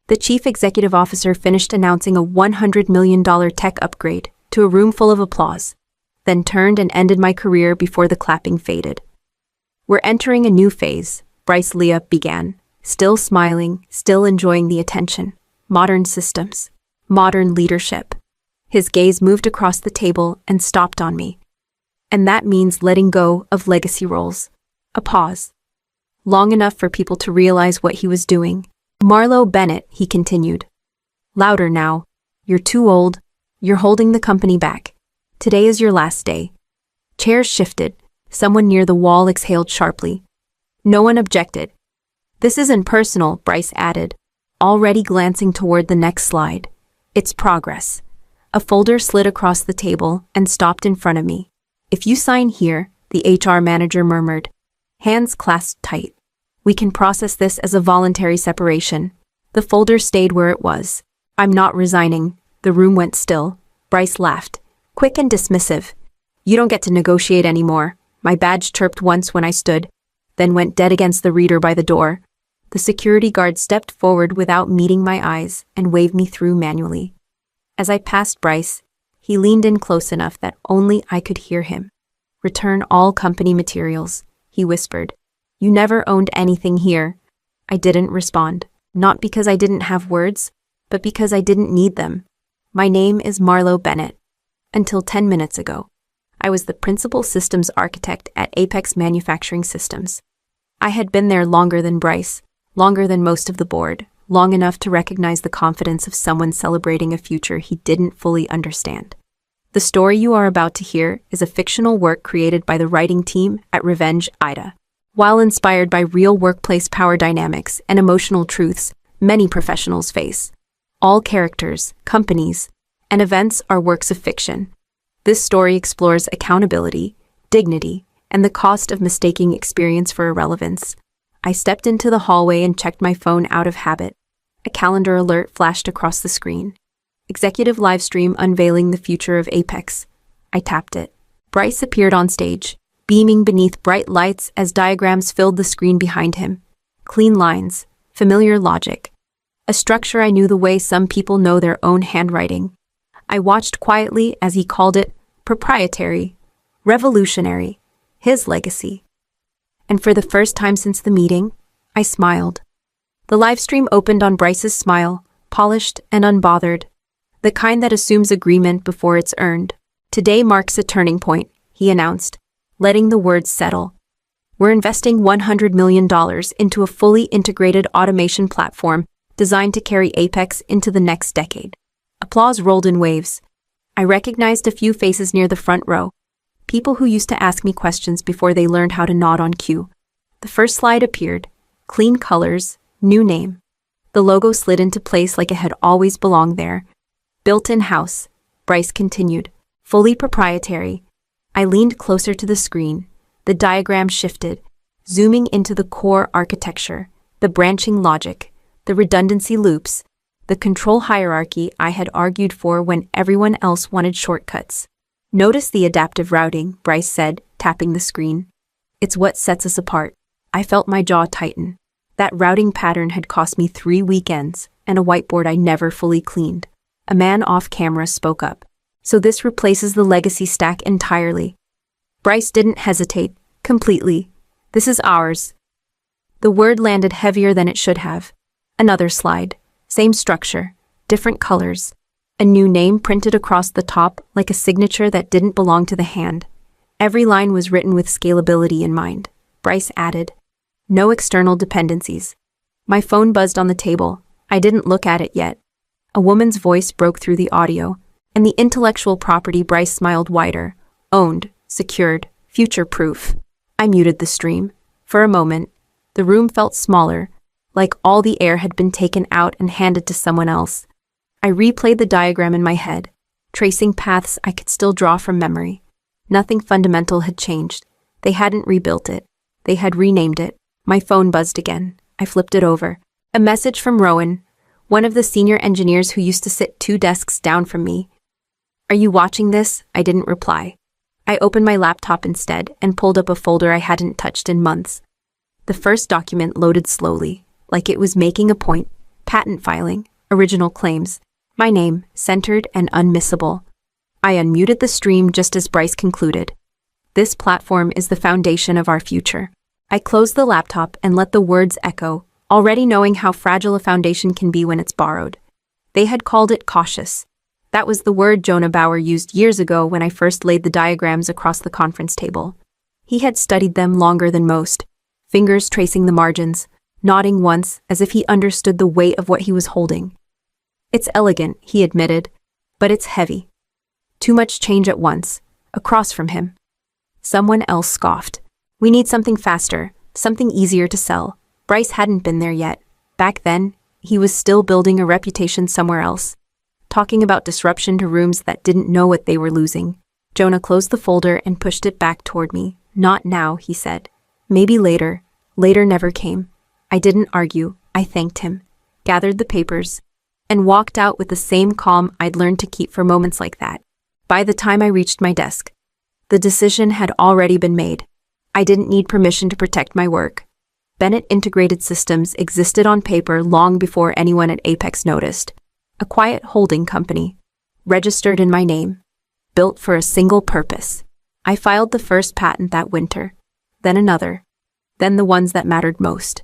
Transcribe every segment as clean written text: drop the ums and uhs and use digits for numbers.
The chief executive officer finished announcing a $100 million tech upgrade to a room full of applause, then turned and ended my career before the clapping faded. "We're entering a new phase," Bryce Leah began, still smiling, still enjoying the attention. "Modern systems. Modern leadership." His gaze moved across the table and stopped on me. "And that means letting go of legacy roles." A pause. Long enough for people to realize what he was doing. "Marlo Bennett," he continued. "Louder now. You're too old. You're holding the company back. Today is your last day." Chairs shifted. Someone near the wall exhaled sharply. No one objected. "This isn't personal," Bryce added, already glancing toward the next slide. "It's progress." A folder slid across the table and stopped in front of me. "If you sign here," the HR manager murmured, hands clasped tight, "we can process this as a voluntary separation." The folder stayed where it was. "I'm not resigning." The room went still. Bryce laughed, quick and dismissive. "You don't get to negotiate anymore." My badge chirped once when I stood, then went dead against the reader by the door. The security guard stepped forward without meeting my eyes and waved me through manually. As I passed Bryce, he leaned in close enough that only I could hear him. "Return all company materials," he whispered. "You never owned anything here." I didn't respond, not because I didn't have words, but because I didn't need them. My name is Marlo Bennett. Until 10 minutes ago, I was the principal systems architect at Apex Manufacturing Systems. I had been there longer than Bryce, longer than most of the board, long enough to recognize the confidence of someone celebrating a future he didn't fully understand. The story you are about to hear is a fictional work created by the writing team at Revenge AITA. While inspired by real workplace power dynamics and emotional truths many professionals face, all characters, companies, and events are works of fiction. This story explores accountability, dignity, and the cost of mistaking experience for irrelevance. I stepped into the hallway and checked my phone out of habit. A calendar alert flashed across the screen. Executive livestream unveiling the future of Apex. I tapped it. Bryce appeared on stage, beaming beneath bright lights as diagrams filled the screen behind him. Clean lines, familiar logic. A structure I knew the way some people know their own handwriting. I watched quietly as he called it proprietary, revolutionary, his legacy. And for the first time since the meeting, I smiled. The livestream opened on Bryce's smile, polished and unbothered, the kind that assumes agreement before it's earned. "Today marks a turning point," he announced, letting the words settle. "We're investing $100 million into a fully integrated automation platform designed to carry Apex into the next decade." Applause rolled in waves. I recognized a few faces near the front row, people who used to ask me questions before they learned how to nod on cue. The first slide appeared. Clean colors, new name. The logo slid into place like it had always belonged there. "Built in-house," Bryce continued. "Fully proprietary." I leaned closer to the screen. The diagram shifted, zooming into the core architecture, the branching logic, the redundancy loops, the control hierarchy I had argued for when everyone else wanted shortcuts. "Notice the adaptive routing," Bryce said, tapping the screen. "It's what sets us apart." I felt my jaw tighten. That routing pattern had cost me 3 weekends and a whiteboard I never fully cleaned. A man off camera spoke up. "So this replaces the legacy stack entirely." Bryce didn't hesitate. "Completely. This is ours." The word landed heavier than it should have. Another slide. Same structure, different colors. A new name printed across the top like a signature that didn't belong to the hand. Every line was written with scalability in mind. Bryce added, "No external dependencies." My phone buzzed on the table. I didn't look at it yet. A woman's voice broke through the audio, and the intellectual property Bryce smiled wider. Owned, secured, future-proof. I muted the stream. For a moment, the room felt smaller, like all the air had been taken out and handed to someone else. I replayed the diagram in my head, tracing paths I could still draw from memory. Nothing fundamental had changed. They hadn't rebuilt it. They had renamed it. My phone buzzed again. I flipped it over. A message from Rowan, one of the senior engineers who used to sit 2 desks down from me. "Are you watching this?" I didn't reply. I opened my laptop instead and pulled up a folder I hadn't touched in months. The first document loaded slowly, like it was making a point, Patent filing, original claims, my name, centered and unmissable. I unmuted the stream just as Bryce concluded. This platform is the foundation of our future. I closed the laptop and let the words echo, already knowing how fragile a foundation can be when it's borrowed. They had called it cautious. That was the word Jonah Bauer used years ago when I first laid the diagrams across the conference table. He had studied them longer than most, fingers tracing the margins, nodding once as if he understood the weight of what he was holding. It's elegant, he admitted, but it's heavy. Too much change at once, across from him. Someone else scoffed. We need something faster, something easier to sell. Bryce hadn't been there yet. Back then, he was still building a reputation somewhere else. Talking about disruption to rooms that didn't know what they were losing. Jonah closed the folder and pushed it back toward me. Not now, he said. Maybe later. Later never came. I didn't argue. I thanked him, gathered the papers, and walked out with the same calm I'd learned to keep for moments like that. By the time I reached my desk, the decision had already been made. I didn't need permission to protect my work. Bennett Integrated Systems existed on paper long before anyone at Apex noticed. A quiet holding company, registered in my name, built for a single purpose. I filed the first patent that winter, then another, then the ones that mattered most.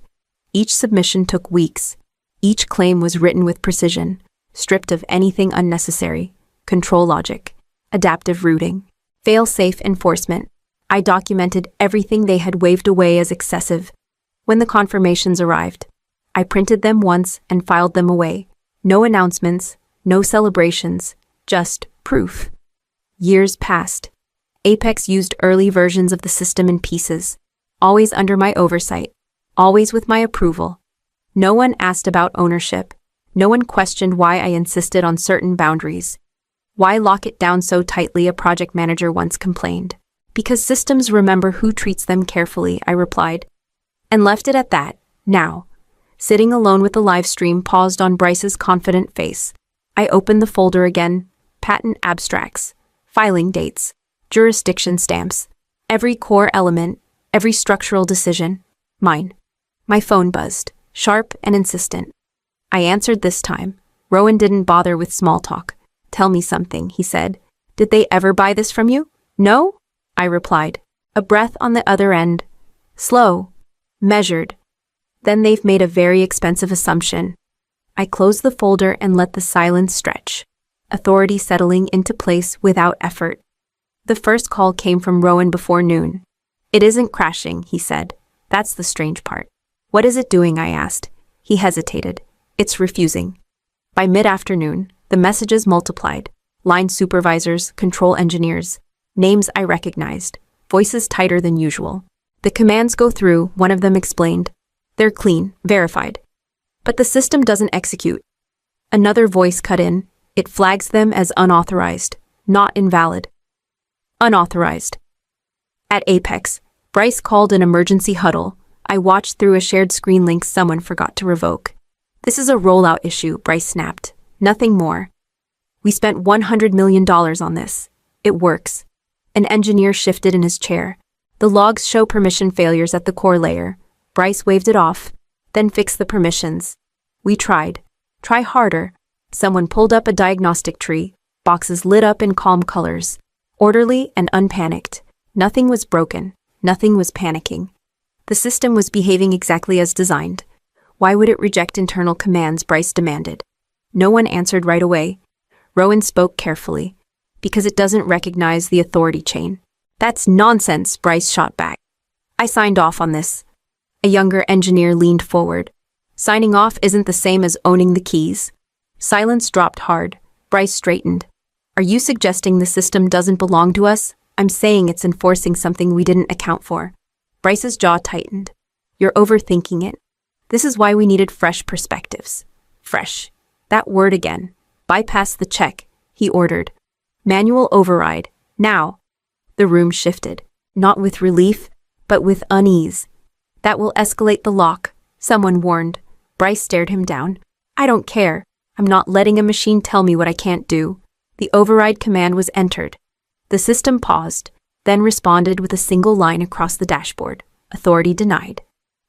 Each submission took weeks. Each claim was written with precision, stripped of anything unnecessary, control logic, adaptive routing, fail-safe enforcement. I documented everything they had waved away as excessive. When the confirmations arrived, I printed them once and filed them away. No announcements, no celebrations, just proof. Years passed. Apex used early versions of the system in pieces, always under my oversight, always with my approval. No one asked about ownership. No one questioned why I insisted on certain boundaries. Why lock it down so tightly, a project manager once complained. Because systems remember who treats them carefully, I replied. And left it at that. Now, sitting alone with the live stream paused on Bryce's confident face, I opened the folder again. Patent abstracts, filing dates, jurisdiction stamps, every core element, every structural decision. Mine. My phone buzzed, sharp and insistent. I answered this time. Rowan didn't bother with small talk. Tell me something, he said. Did they ever buy this from you? No? I replied. A breath on the other end. Slow. Measured. Then they've made a very expensive assumption. I closed the folder and let the silence stretch, authority settling into place without effort. The first call came from Rowan before noon. It isn't crashing, he said. That's the strange part. What is it doing, I asked. He hesitated. It's refusing. By mid-afternoon, the messages multiplied. Line supervisors, control engineers, names I recognized, voices tighter than usual. The commands go through, one of them explained. They're clean, verified. But the system doesn't execute. Another voice cut in. It flags them as unauthorized, not invalid. Unauthorized. At Apex, Bryce called an emergency huddle. I watched through a shared screen link someone forgot to revoke. This is a rollout issue, Bryce snapped. Nothing more. We spent $100 million on this. It works. An engineer shifted in his chair. The logs show permission failures at the core layer. Bryce waved it off, then fixed the permissions. We tried. Try harder. Someone pulled up a diagnostic tree, boxes lit up in calm colors, orderly and unpanicked. Nothing was broken. Nothing was panicking. The system was behaving exactly as designed. Why would it reject internal commands, Bryce demanded. No one answered right away. Rowan spoke carefully. Because it doesn't recognize the authority chain. That's nonsense, Bryce shot back. I signed off on this. A younger engineer leaned forward. Signing off isn't the same as owning the keys. Silence dropped hard. Bryce straightened. Are you suggesting the system doesn't belong to us? I'm saying it's enforcing something we didn't account for. Bryce's jaw tightened. You're overthinking it. This is why we needed fresh perspectives. Fresh. That word again. Bypass the check, he ordered. Manual override. Now. The room shifted. Not with relief, but with unease. That will escalate the lock, someone warned. Bryce stared him down. I don't care. I'm not letting a machine tell me what I can't do. The override command was entered. The system paused, then responded with a single line across the dashboard. Authority denied.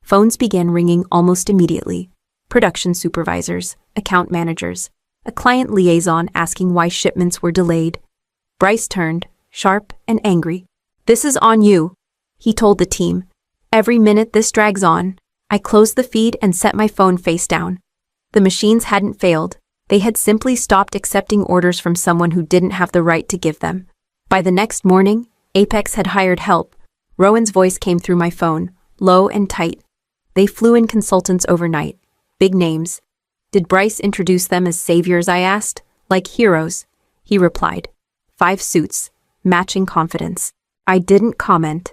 Phones began ringing almost immediately. production supervisors, account managers, a client liaison asking why shipments were delayed. Bryce turned, sharp and angry. "This is on you," he told the team. "Every minute this drags on." I closed the feed and set my phone face down. The machines hadn't failed. They had simply stopped accepting orders from someone who didn't have the right to give them. By the next morning, Apex had hired help. Rowan's voice came through my phone, low and tight. They flew in consultants overnight. Big names. "Did Bryce introduce them as saviors?" I asked. "Like heroes," he replied. 5 suits, matching confidence. I didn't comment.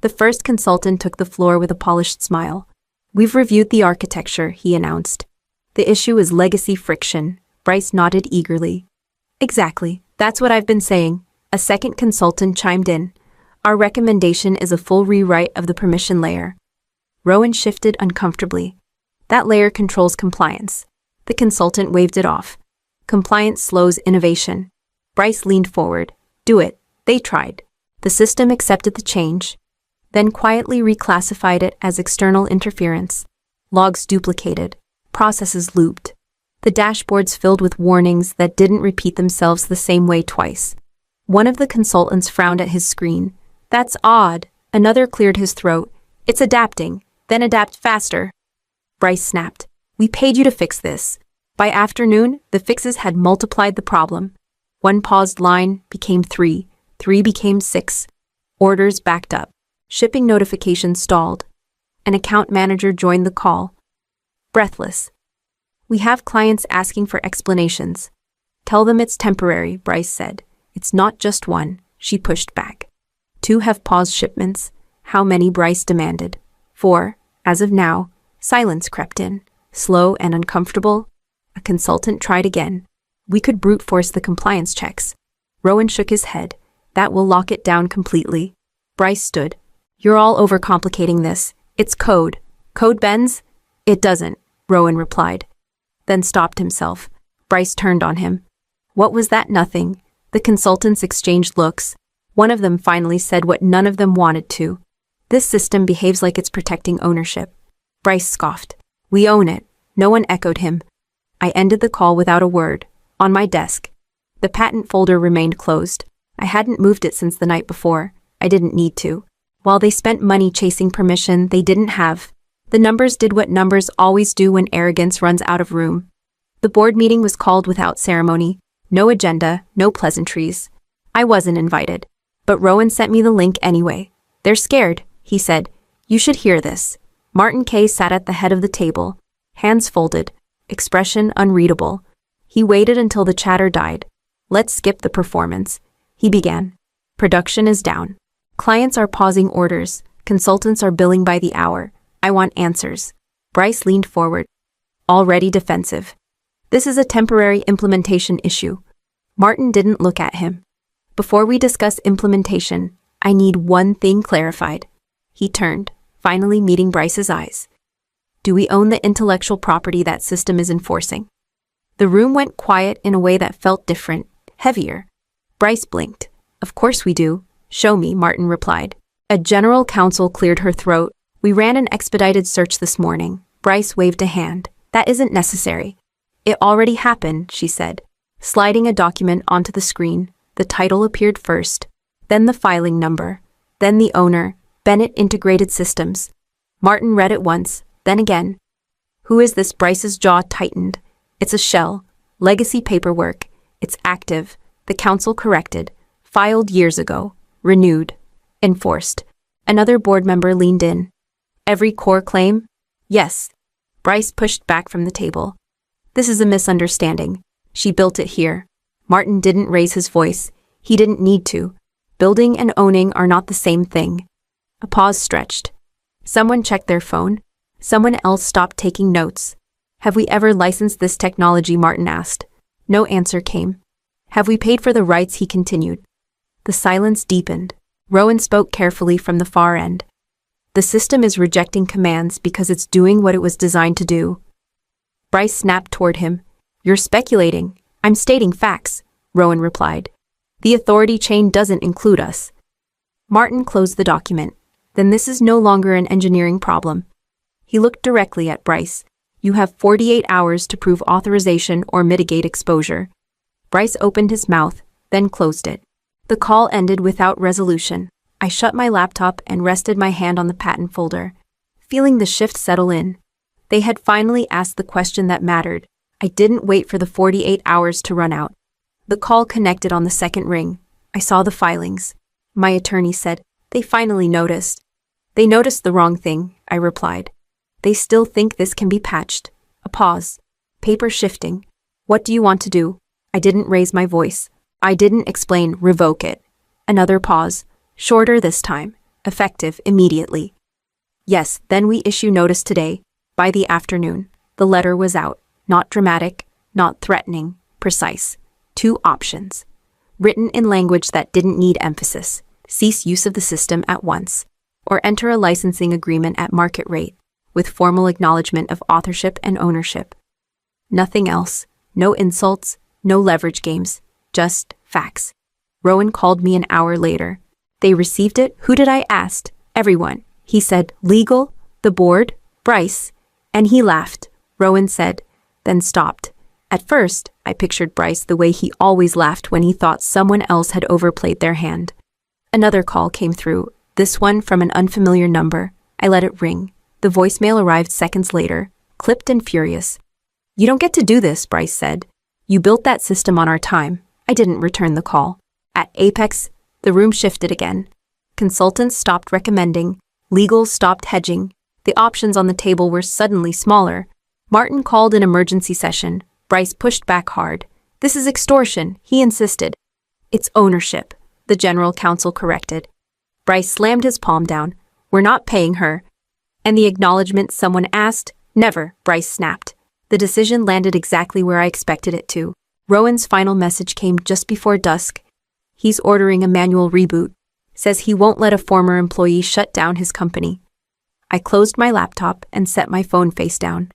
The first consultant took the floor with a polished smile. "We've reviewed the architecture," he announced. "The issue is legacy friction." Bryce nodded eagerly. "Exactly, that's what I've been saying." A second consultant chimed in. "Our recommendation is a full rewrite of the permission layer." Rowan shifted uncomfortably. "That layer controls compliance." The consultant waved it off. "Compliance slows innovation." Bryce leaned forward. "Do it." They tried. The system accepted the change, then quietly reclassified it as external interference. Logs duplicated. Processes looped. The dashboards filled with warnings that didn't repeat themselves the same way twice. One of the consultants frowned at his screen. "That's odd." Another cleared his throat. "It's adapting. Then adapt faster." Bryce snapped. "We paid you to fix this." By afternoon, the fixes had multiplied the problem. 1 paused line became 3. 3 became 6. Orders backed up. Shipping notifications stalled. An account manager joined the call. Breathless. "We have clients asking for explanations." "Tell them it's temporary," Bryce said. "It's not just one," she pushed back. 2 have paused shipments. How many? Bryce demanded. 4. As of now. Silence crept in, slow and uncomfortable. A consultant tried again. "We could brute force the compliance checks." Rowan shook his head. "That will lock it down completely." Bryce stood. "You're all overcomplicating this. It's code. Code bends?" "It doesn't," Rowan replied. Then stopped himself. Bryce turned on him. "What was that nothing?" The consultants exchanged looks. One of them finally said what none of them wanted to. "This system behaves like it's protecting ownership." Bryce scoffed. "We own it." No one echoed him. I ended the call without a word. On my desk. The patent folder remained closed. I hadn't moved it since the night before. I didn't need to. While they spent money chasing permission they didn't have, the numbers did what numbers always do when arrogance runs out of room. The board meeting was called without ceremony. No agenda, no pleasantries. I wasn't invited. But Rowan sent me the link anyway. "They're scared," he said. "You should hear this." Martin K. sat at the head of the table, hands folded, expression unreadable. He waited until the chatter died. "Let's skip the performance," he began. "Production is down. Clients are pausing orders. Consultants are billing by the hour. I want answers." Bryce leaned forward, already defensive. "This is a temporary implementation issue." Martin didn't look at him. "Before we discuss implementation, I need one thing clarified." He turned, finally meeting Bryce's eyes. "Do we own the intellectual property that system is enforcing?" The room went quiet in a way that felt different, heavier. Bryce blinked. "Of course we do." "Show me," Martin replied. A general counsel cleared her throat. "We ran an expedited search this morning." Bryce waved a hand. "That isn't necessary." "It already happened," she said, sliding a document onto the screen. The title appeared first, then the filing number, then the owner, Bennett Integrated Systems. Martin read it once, then again. "Who is this?" Bryce's jaw tightened. "It's a shell. Legacy paperwork. It's active." The counsel corrected. "Filed years ago. Renewed. Enforced." Another board member leaned in. "Every core claim?" "Yes." Bryce pushed back from the table. "This is a misunderstanding. She built it here." Martin didn't raise his voice. He didn't need to. Building and owning are not the same thing. A pause stretched. Someone checked their phone. Someone else stopped taking notes. "Have we ever licensed this technology?" Martin asked. No answer came. "Have we paid for the rights?" he continued. The silence deepened. Rowan spoke carefully from the far end. "The system is rejecting commands because it's doing what it was designed to do." Bryce snapped toward him. "You're speculating." "I'm stating facts," Rowan replied. "The authority chain doesn't include us." Martin closed the document. "Then this is no longer an engineering problem." He looked directly at Bryce. You have 48 hours to prove authorization or mitigate exposure. Bryce opened his mouth, then closed it. The call ended without resolution. I shut my laptop and rested my hand on the patent folder, feeling the shift settle in. They had finally asked the question that mattered. I didn't wait for the 48 hours to run out. The call connected on the second ring. I saw the filings. My attorney said, "They finally noticed." "They noticed the wrong thing," I replied. "They still think this can be patched." A pause. Paper shifting. "What do you want to do?" I didn't raise my voice. I didn't explain, "Revoke it." Another pause. Shorter this time. Effective immediately. "Yes, then we issue notice today." By the afternoon, the letter was out. Not dramatic, not threatening, precise. 2 options. Written in language that didn't need emphasis. Cease use of the system at once. Or enter a licensing agreement at market rate, with formal acknowledgement of authorship and ownership. Nothing else. No insults, no leverage games. Just facts. Rowan called me an hour later. "They received it?" "Who did I ask?" "Everyone." He said, "Legal? The board? Bryce?" And he laughed. Rowan said, then stopped. At first, I pictured Bryce the way he always laughed when he thought someone else had overplayed their hand. Another call came through, this one from an unfamiliar number. I let it ring. The voicemail arrived seconds later, clipped and furious. "You don't get to do this," Bryce said. "You built that system on our time." I didn't return the call. At Apex, the room shifted again. Consultants stopped recommending. Legals stopped hedging. The options on the table were suddenly smaller. Martin called an emergency session. Bryce pushed back hard. "This is extortion," he insisted. "It's ownership," the general counsel corrected. Bryce slammed his palm down. "We're not paying her." And the acknowledgement someone asked? "Never," Bryce snapped. The decision landed exactly where I expected it to. Rowan's final message came just before dusk. He's ordering a manual reboot. Says he won't let a former employee shut down his company. I closed my laptop and set my phone face down.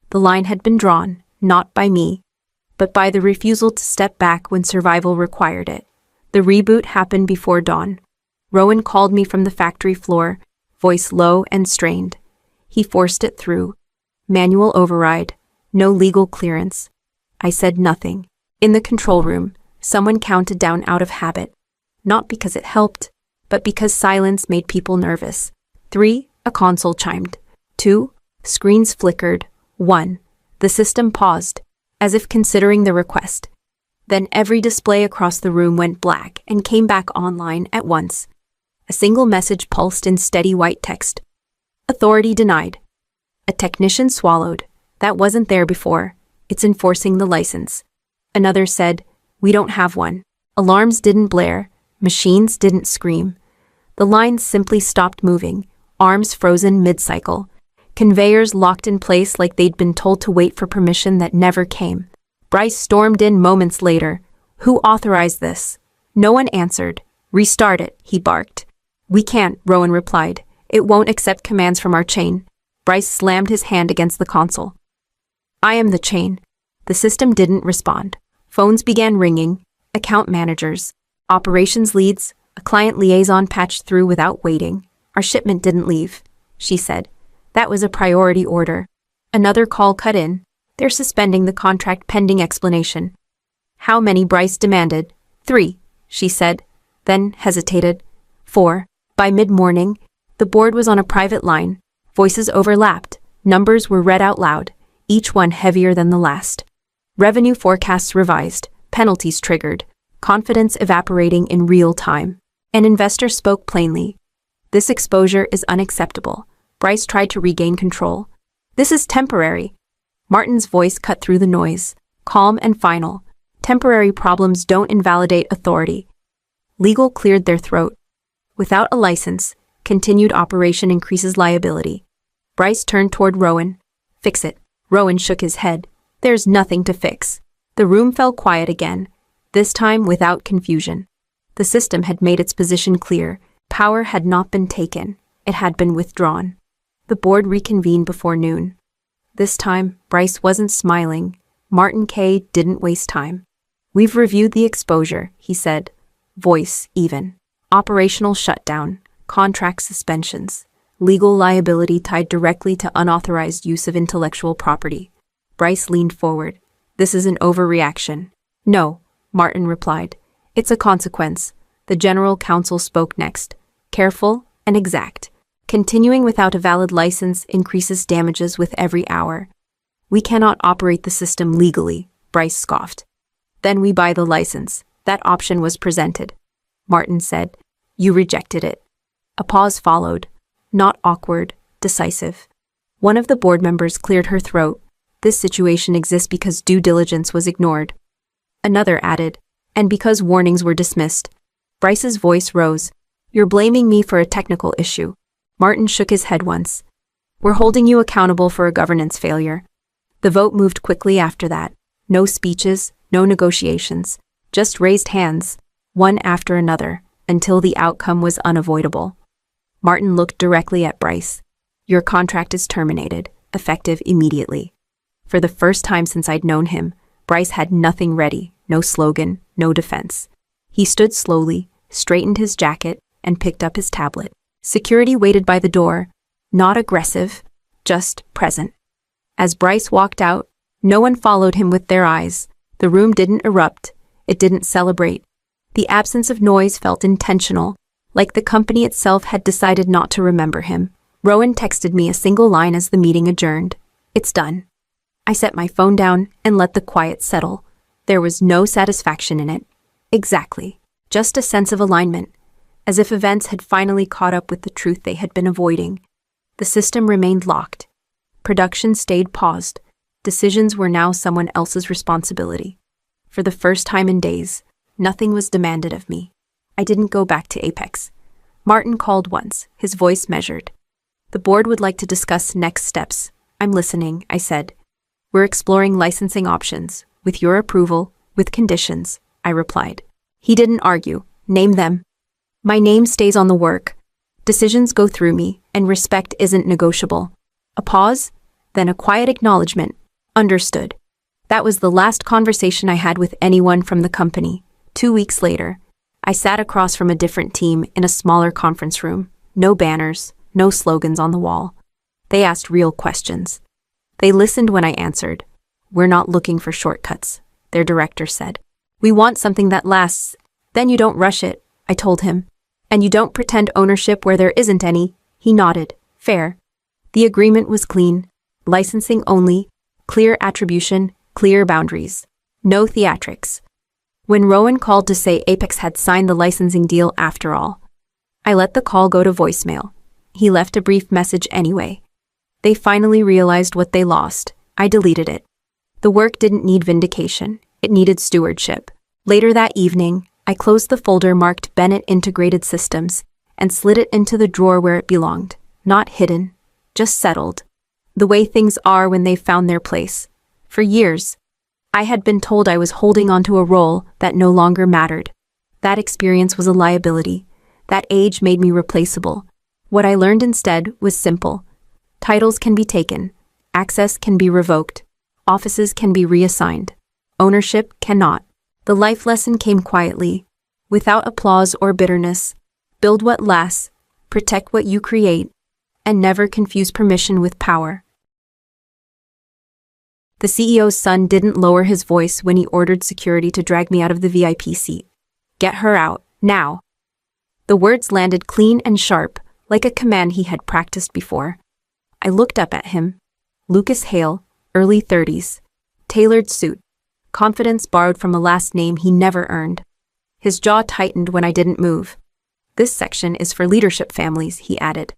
The line had been drawn, not by me, but by the refusal to step back when survival required it. The reboot happened before dawn. Rowan called me from the factory floor, voice low and strained. He forced it through. Manual override. No legal clearance. I said nothing. In the control room, someone counted down out of habit. Not because it helped, but because silence made people nervous. 3, a console chimed. 2, screens flickered. 1, the system paused, as if considering the request. Then every display across the room went black and came back online at once. A single message pulsed in steady white text. Authority denied. A technician swallowed. That wasn't there before. It's enforcing the license. Another said, "We don't have one." Alarms didn't blare. Machines didn't scream. The lines simply stopped moving, arms frozen mid-cycle. Conveyors locked in place like they'd been told to wait for permission that never came. Bryce stormed in moments later. "Who authorized this?" No one answered. "Restart it," he barked. "We can't," Rowan replied. "It won't accept commands from our chain." Bryce slammed his hand against the console. "I am the chain." The system didn't respond. Phones began ringing. Account managers, operations leads, a client liaison patched through without waiting. "Our shipment didn't leave," she said. "That was a priority order." Another call cut in. "They're suspending the contract pending explanation." "How many?" Bryce demanded. 3, she said, then hesitated. 4. By mid-morning, the board was on a private line. Voices overlapped. Numbers were read out loud, each one heavier than the last. Revenue forecasts revised, penalties triggered, confidence evaporating in real time. An investor spoke plainly. "This exposure is unacceptable." Bryce tried to regain control. "This is temporary." Martin's voice cut through the noise, calm and final. "Temporary problems don't invalidate authority." Legal cleared their throat. "Without a license, continued operation increases liability." Bryce turned toward Rowan. "Fix it." Rowan shook his head. "There's nothing to fix." The room fell quiet again, this time without confusion. The system had made its position clear. Power had not been taken. It had been withdrawn. The board reconvened before noon. This time, Bryce wasn't smiling. Martin K. didn't waste time. "We've reviewed the exposure," he said, voice even. "Operational shutdown, contract suspensions, legal liability tied directly to unauthorized use of intellectual property. Bryce leaned forward. This is an overreaction. No, Martin replied. It's a consequence. The general counsel spoke next. Careful and exact. Continuing without a valid license increases damages with every hour. We cannot operate the system legally, Bryce scoffed. Then we buy the license. That option was presented. Martin said. You rejected it. A pause followed. Not awkward, decisive. One of the board members cleared her throat. This situation exists because due diligence was ignored. Another added, and because warnings were dismissed. Bryce's voice rose. You're blaming me for a technical issue. Martin shook his head once. We're holding you accountable for a governance failure. The vote moved quickly after that. No speeches, no negotiations, just raised hands, one after another, until the outcome was unavoidable. Martin looked directly at Bryce. Your contract is terminated, effective immediately. For the first time since I'd known him, Bryce had nothing ready, no slogan, no defense. He stood slowly, straightened his jacket, and picked up his tablet. Security waited by the door, not aggressive, just present. As Bryce walked out, no one followed him with their eyes. The room didn't erupt, it didn't celebrate. The absence of noise felt intentional, like the company itself had decided not to remember him. Rowan texted me a single line as the meeting adjourned. It's done. I set my phone down and let the quiet settle. There was no satisfaction in it. Exactly. Just a sense of alignment, as if events had finally caught up with the truth they had been avoiding. The system remained locked. Production stayed paused. Decisions were now someone else's responsibility. For the first time in days, nothing was demanded of me. I didn't go back to Apex. Martin called once, his voice measured. The board would like to discuss next steps. I'm listening, I said. We're exploring licensing options. With your approval, with conditions, I replied. He didn't argue. Name them. My name stays on the work. Decisions go through me, and respect isn't negotiable. A pause, then a quiet acknowledgement. Understood. That was the last conversation I had with anyone from the company. 2 weeks later, I sat across from a different team in a smaller conference room. No banners, no slogans on the wall. They asked real questions. They listened when I answered. We're not looking for shortcuts, their director said. We want something that lasts. Then you don't rush it, I told him. And you don't pretend ownership where there isn't any. He nodded. Fair. The agreement was clean. Licensing only. Clear attribution, clear boundaries. No theatrics. When Rowan called to say Apex had signed the licensing deal after all, I let the call go to voicemail. He left a brief message anyway. They finally realized what they lost. I deleted it. The work didn't need vindication. It needed stewardship. Later that evening, I closed the folder marked Bennett Integrated Systems and slid it into the drawer where it belonged. Not hidden, just settled. The way things are when they've found their place. For years, I had been told I was holding onto a role that no longer mattered. That experience was a liability. That age made me replaceable. What I learned instead was simple. Titles can be taken. Access can be revoked. Offices can be reassigned. Ownership cannot. The life lesson came quietly, without applause or bitterness. Build what lasts, protect what you create, and never confuse permission with power. The CEO's son didn't lower his voice when he ordered security to drag me out of the VIP seat. Get her out, now. The words landed clean and sharp, like a command he had practiced before. I looked up at him. Lucas Hale, early 30s. Tailored suit. Confidence borrowed from a last name he never earned. His jaw tightened when I didn't move. This section is for leadership families, he added,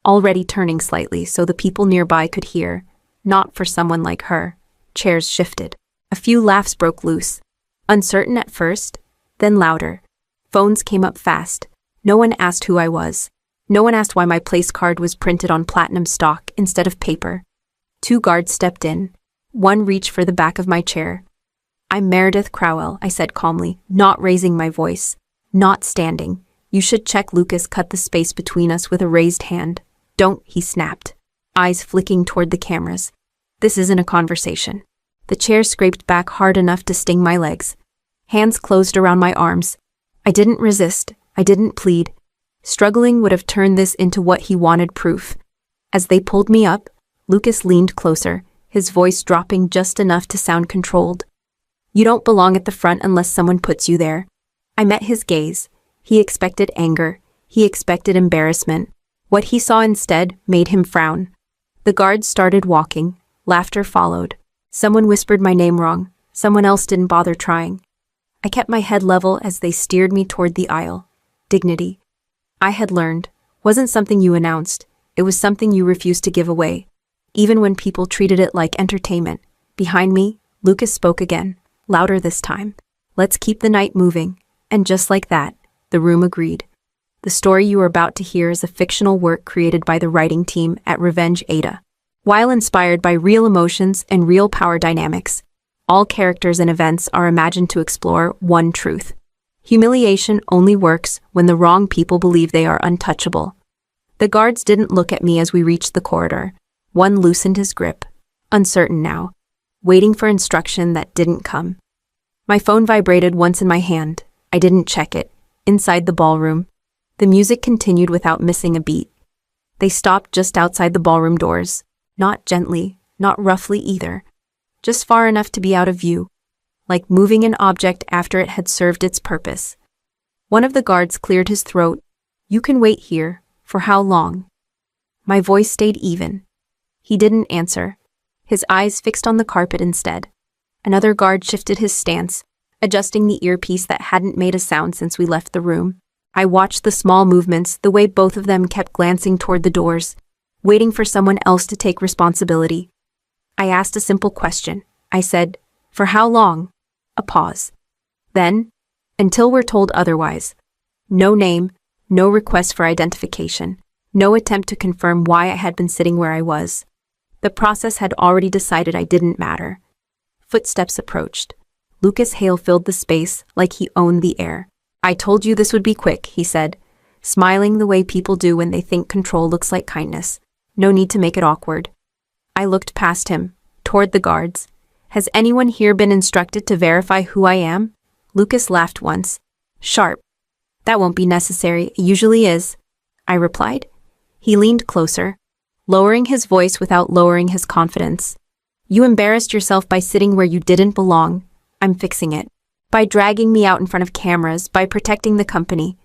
already turning slightly so the people nearby could hear. Not for someone like her. Chairs shifted. A few laughs broke loose. Uncertain at first, then louder. Phones came up fast. No one asked who I was. No one asked why my place card was printed on platinum stock instead of paper. 2 guards stepped in. One reached for the back of my chair. I'm Meredith Crowell, I said calmly, not raising my voice. Not standing. You should check. Lucas cut the space between us with a raised hand. Don't, he snapped, eyes flicking toward the cameras. This isn't a conversation. The chair scraped back hard enough to sting my legs. Hands closed around my arms. I didn't resist. I didn't plead. Struggling would have turned this into what he wanted: proof. As they pulled me up, Lucas leaned closer, his voice dropping just enough to sound controlled. "You don't belong at the front unless someone puts you there." I met his gaze. He expected anger. He expected embarrassment. What he saw instead made him frown. The guards started walking. Laughter followed. Someone whispered my name wrong. Someone else didn't bother trying. I kept my head level as they steered me toward the aisle. Dignity, I had learned, wasn't something you announced. It was something you refused to give away, even when people treated it like entertainment. Behind me, Lucas spoke again, louder this time. "Let's keep the night moving." And just like that, the room agreed. The story you are about to hear is a fictional work created by the writing team at Revenge AITA. While inspired by real emotions and real power dynamics, all characters and events are imagined to explore one truth. Humiliation only works when the wrong people believe they are untouchable. The guards didn't look at me as we reached the corridor. One loosened his grip, uncertain now, waiting for instruction that didn't come. My phone vibrated once in my hand. I didn't check it. Inside the ballroom, the music continued without missing a beat. They stopped just outside the ballroom doors. Not gently, not roughly either. Just far enough to be out of view, like moving an object after it had served its purpose. One of the guards cleared his throat. "You can wait here. For how long?" My voice stayed even. He didn't answer, his eyes fixed on the carpet instead. Another guard shifted his stance, adjusting the earpiece that hadn't made a sound since we left the room. I watched the small movements, the way both of them kept glancing toward the doors, waiting for someone else to take responsibility. I asked a simple question. I said, "For how long?" A pause. Then, "Until we're told otherwise." No name, no request for identification, no attempt to confirm why I had been sitting where I was. The process had already decided I didn't matter. Footsteps approached. Lucas Hale filled the space like he owned the air. "I told you this would be quick," he said, smiling the way people do when they think control looks like kindness. "No need to make it awkward." I looked past him, toward the guards. "Has anyone here been instructed to verify who I am?" Lucas laughed once. Sharp. "That won't be necessary, it usually is," I replied. He leaned closer, lowering his voice without lowering his confidence. "You embarrassed yourself by sitting where you didn't belong. I'm fixing it. By dragging me out in front of cameras, by protecting the company."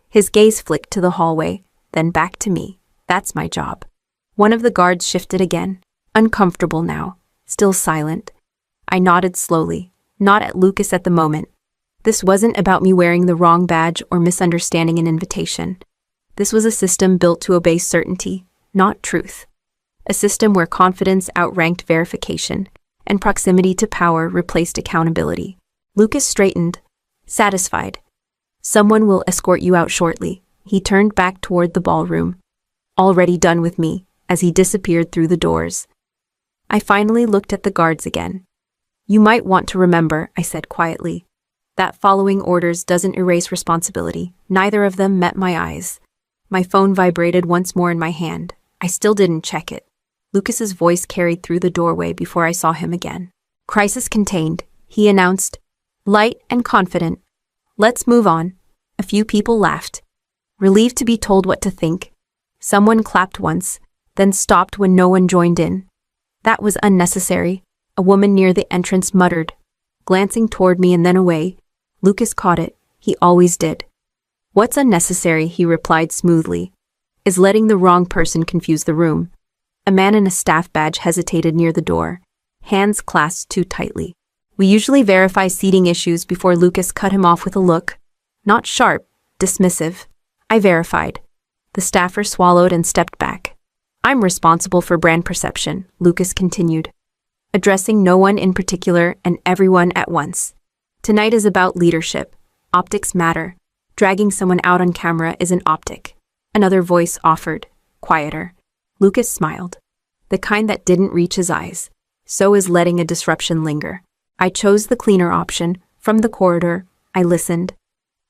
His gaze flicked to the hallway, then back to me. "That's my job." One of the guards shifted again, uncomfortable now, still silent. I nodded slowly, not at Lucas at the moment. This wasn't about me wearing the wrong badge or misunderstanding an invitation. This was a system built to obey certainty, not truth. A system where confidence outranked verification, and proximity to power replaced accountability. Lucas straightened, satisfied. "Someone will escort you out shortly." He turned back toward the ballroom, already done with me, as he disappeared through the doors. I finally looked at the guards again. "You might want to remember," I said quietly, "that following orders doesn't erase responsibility." Neither of them met my eyes. My phone vibrated once more in my hand. I still didn't check it. Lucas's voice carried through the doorway before I saw him again. "Crisis contained," he announced, light and confident. "Let's move on." A few people laughed, relieved to be told what to think. Someone clapped once, then stopped when no one joined in. "That was unnecessary," a woman near the entrance muttered, glancing toward me and then away. Lucas caught it. He always did. "What's unnecessary," he replied smoothly, "is letting the wrong person confuse the room." A man in a staff badge hesitated near the door, hands clasped too tightly. We usually verify seating issues before Lucas cut him off with a look. Not sharp, dismissive. I verified. The staffer swallowed and stepped back. "I'm responsible for brand perception," Lucas continued, addressing no one in particular and everyone at once. "Tonight is about leadership. Optics matter. Dragging someone out on camera is an optic." Another voice offered, quieter. Lucas smiled, the kind that didn't reach his eyes. "So is letting a disruption linger." I chose the cleaner option. From the corridor, I listened.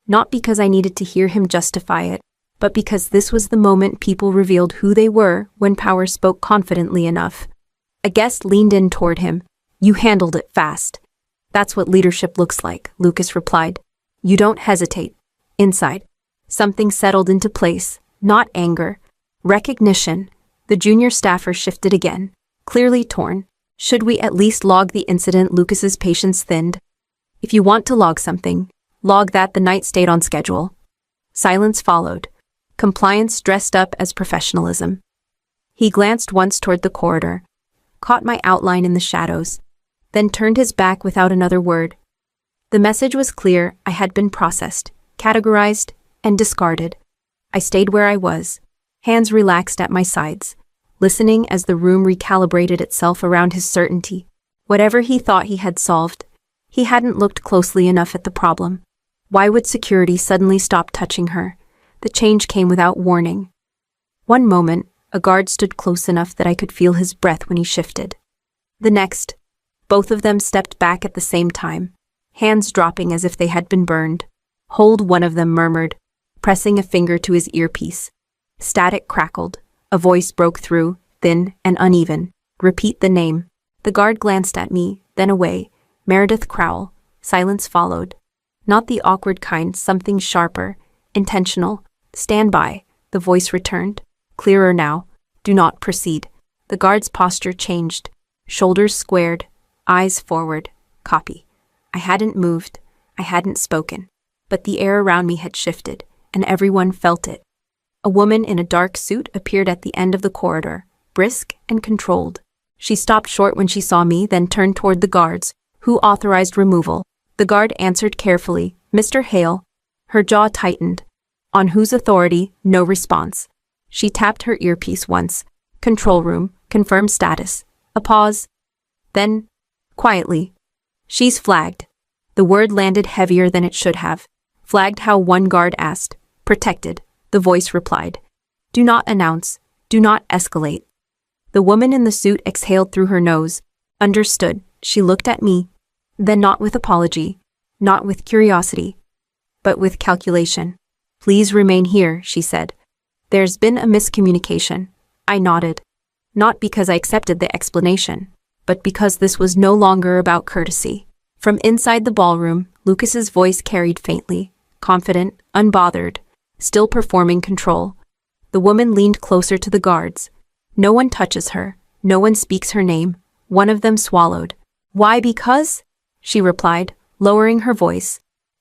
Not because I needed to hear him justify it, but because this was the moment people revealed who they were when power spoke confidently enough. A guest leaned in toward him. "You handled it fast." "That's what leadership looks like," Lucas replied. "You don't hesitate." Inside, Something settled into place, not anger. Recognition. The junior staffer shifted again, clearly torn. Should we at least log the incident? Lucas's patience thinned. If you want to log something, log that the night stayed on schedule. Silence followed. Compliance dressed up as professionalism. He glanced once toward the corridor, caught my outline in the shadows, then turned his back without another word. The message was clear. I had been processed, categorized, and discarded. I stayed where I was, hands relaxed at my sides, listening as the room recalibrated itself around his certainty. Whatever he thought he had solved, he hadn't looked closely enough at the problem. Why would security suddenly stop touching her? The change came without warning. One moment, a guard stood close enough that I could feel his breath when he shifted. The next, both of them stepped back at the same time, hands dropping as if they had been burned. Hold, one of them murmured, pressing a finger to his earpiece. Static crackled. A voice broke through, thin and uneven. Repeat the name. The guard glanced at me, then away. Meredith Crowell. Silence followed. Not the awkward kind, something sharper, intentional. Stand by. The voice returned. Clearer now. Do not proceed. The guard's posture changed. Shoulders squared, eyes forward. Copy. I hadn't moved. I hadn't spoken. But the air around me had shifted, and everyone felt it. A woman in a dark suit appeared at the end of the corridor, brisk and controlled. She stopped short when she saw me, then turned toward the guards, who authorized removal. The guard answered carefully, Mr. Hale. Her jaw tightened. On whose authority? No response. She tapped her earpiece once. Control room, confirm status. A pause. Then, quietly, she's flagged. The word landed heavier than it should have. Flagged how one guard asked. Protected, the voice replied. Do not announce. Do not escalate. The woman in the suit exhaled through her nose. Understood. She looked at me. Then not with apology, not with curiosity, but with calculation. Please remain here, she said. There's been a miscommunication. I nodded. Not because I accepted the explanation, but because this was no longer about courtesy. From inside the ballroom, Lucas's voice carried faintly, confident, unbothered, still performing control. The woman leaned closer to the guards. No one touches her. No one speaks her name. One of them swallowed. Why? Because? She replied, lowering her voice.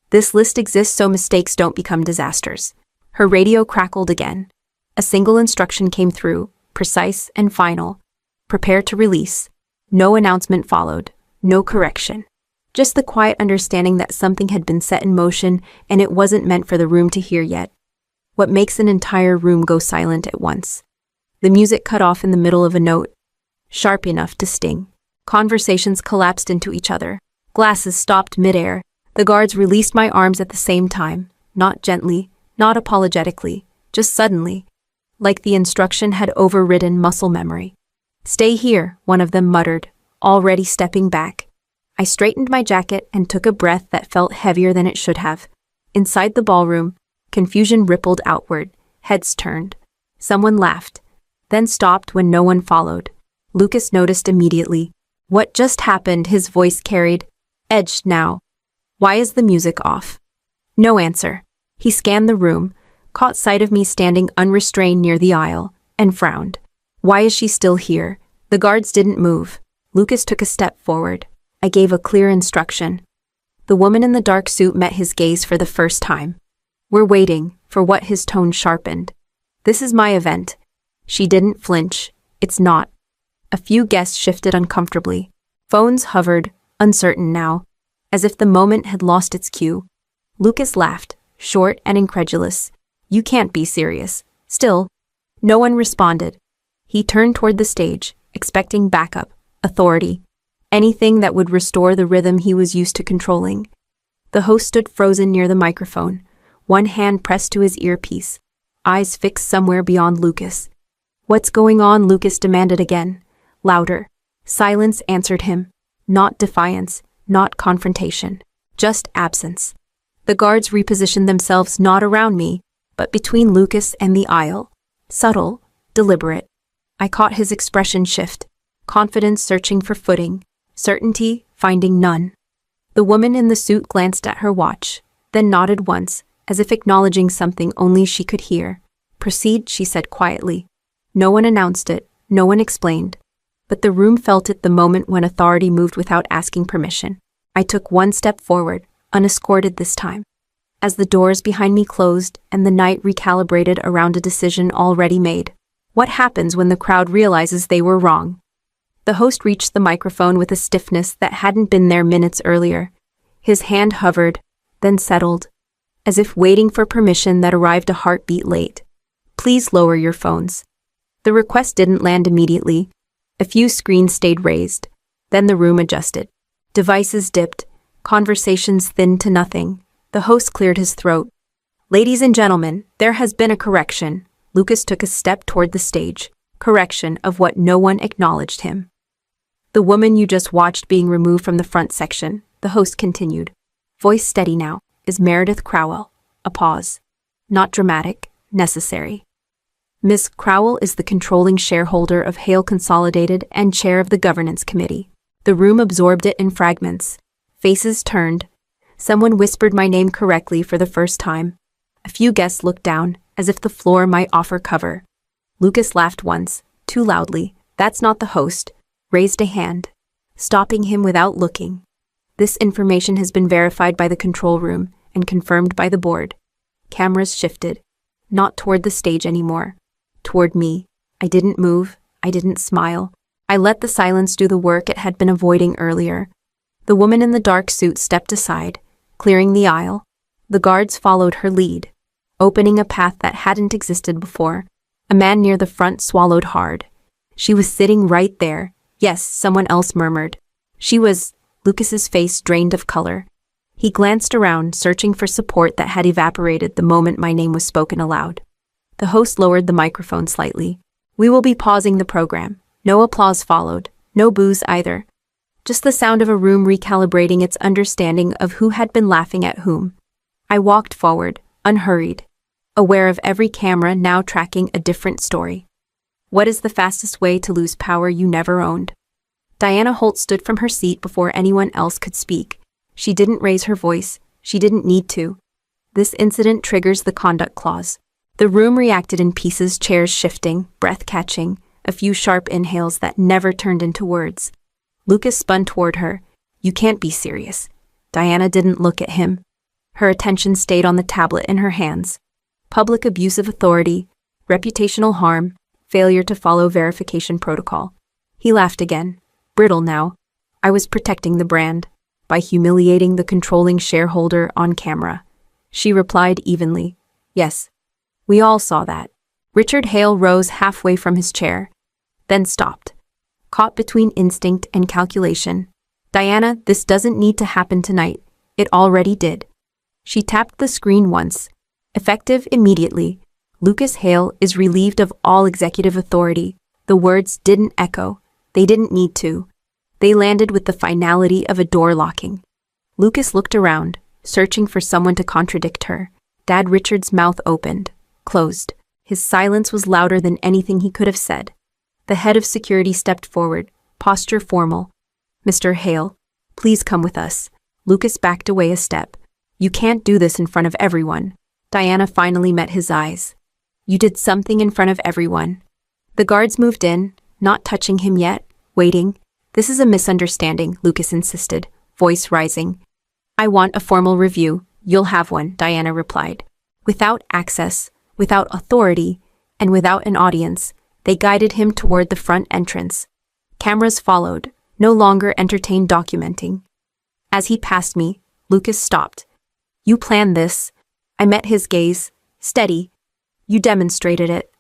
This list exists so mistakes don't become disasters. Her radio crackled again. A single instruction came through, precise and final. Prepare to release. No announcement followed. No correction. Just the quiet understanding that something had been set in motion and it wasn't meant for the room to hear yet. What makes an entire room go silent at once? The music cut off in the middle of a note, sharp enough to sting. Conversations collapsed into each other. Glasses stopped midair. The guards released my arms at the same time, not gently, not apologetically, just suddenly, like the instruction had overridden muscle memory. Stay here, one of them muttered, already stepping back. I straightened my jacket and took a breath that felt heavier than it should have. Inside the ballroom, confusion rippled outward, heads turned. Someone laughed, then stopped when no one followed. Lucas noticed immediately. What just happened? His voice carried, edged now. Why is the music off? No answer. He scanned the room, caught sight of me standing unrestrained near the aisle, and frowned. Why is she still here? The guards didn't move. Lucas took a step forward. I gave a clear instruction. The woman in the dark suit met his gaze for the first time. We're waiting, for what his tone sharpened. This is my event. She didn't flinch. It's not. A few guests shifted uncomfortably. Phones hovered, uncertain now, as if the moment had lost its cue. Lucas laughed, short and incredulous. You can't be serious. Still, no one responded. He turned toward the stage, expecting backup, authority, anything that would restore the rhythm he was used to controlling. The host stood frozen near the microphone, one hand pressed to his earpiece, eyes fixed somewhere beyond Lucas. What's going on? Lucas demanded again, louder. Silence answered him. Not defiance, not confrontation, just absence. The guards repositioned themselves not around me, but between Lucas and the aisle. Subtle, deliberate. I caught his expression shift, confidence searching for footing, certainty finding none. The woman in the suit glanced at her watch, then nodded once, as if acknowledging something only she could hear. "Proceed," she said quietly. No one announced it, no one explained. But the room felt it the moment when authority moved without asking permission. I took one step forward, unescorted this time. As the doors behind me closed and the night recalibrated around a decision already made. What happens when the crowd realizes they were wrong? The host reached the microphone with a stiffness that hadn't been there minutes earlier. His hand hovered, then settled, as if waiting for permission that arrived a heartbeat late. "Please lower your phones." The request didn't land immediately. A few screens stayed raised. Then the room adjusted. Devices dipped, conversations thinned to nothing. The host cleared his throat. "Ladies and gentlemen, there has been a correction." Lucas took a step toward the stage. Correction of what no one acknowledged him. "The woman you just watched being removed from the front section," the host continued. Voice steady now, "is Meredith Crowell." A pause. Not dramatic, necessary. "Ms. Crowell is the controlling shareholder of Hale Consolidated and chair of the governance committee." The room absorbed it in fragments. Faces turned. Someone whispered my name correctly for the first time. A few guests looked down, as if the floor might offer cover. Lucas laughed once, too loudly. "That's not the host," raised a hand, stopping him without looking. "This information has been verified by the control room and confirmed by the board." Cameras shifted. Not toward the stage anymore. Toward me. I didn't move. I didn't smile. I let the silence do the work it had been avoiding earlier. The woman in the dark suit stepped aside, clearing the aisle. The guards followed her lead, opening a path that hadn't existed before. A man near the front swallowed hard. "She was sitting right there." "Yes," someone else murmured. "She was..." Lucas's face drained of color. He glanced around, searching for support that had evaporated the moment my name was spoken aloud. The host lowered the microphone slightly. "We will be pausing the program." No applause followed, no boos either. Just the sound of a room recalibrating its understanding of who had been laughing at whom. I walked forward, unhurried, aware of every camera now tracking a different story. What is the fastest way to lose power you never owned? Diana Holt stood from her seat before anyone else could speak. She didn't raise her voice. She didn't need to. This incident triggers the conduct clause. The room reacted in pieces, chairs shifting, breath catching, a few sharp inhales that never turned into words. Lucas spun toward her. "You can't be serious." Diana didn't look at him. Her attention stayed on the tablet in her hands. Public abuse of authority, reputational harm, failure to follow verification protocol. He laughed again, brittle now. "I was protecting the brand by humiliating the controlling shareholder on camera." She replied evenly, "Yes, we all saw that." Richard Hale rose halfway from his chair, then stopped, caught between instinct and calculation. "Diana, this doesn't need to happen tonight. It already did." She tapped the screen once. Effective immediately. "Lucas Hale is relieved of all executive authority." The words didn't echo. They didn't need to. They landed with the finality of a door locking. Lucas looked around, searching for someone to contradict her. Dad Richard's mouth opened, closed. His silence was louder than anything he could have said. The head of security stepped forward, posture formal. "Mr. Hale, please come with us." Lucas backed away a step. "You can't do this in front of everyone." Diana finally met his eyes. "You did something in front of everyone." The guards moved in, not touching him yet, waiting. "This is a misunderstanding," Lucas insisted, voice rising. "I want a formal review." "You'll have one," Diana replied. Without access, without authority, and without an audience, they guided him toward the front entrance. Cameras followed, no longer entertained documenting. As he passed me, Lucas stopped. "You planned this." I met his gaze, steady. "You demonstrated it."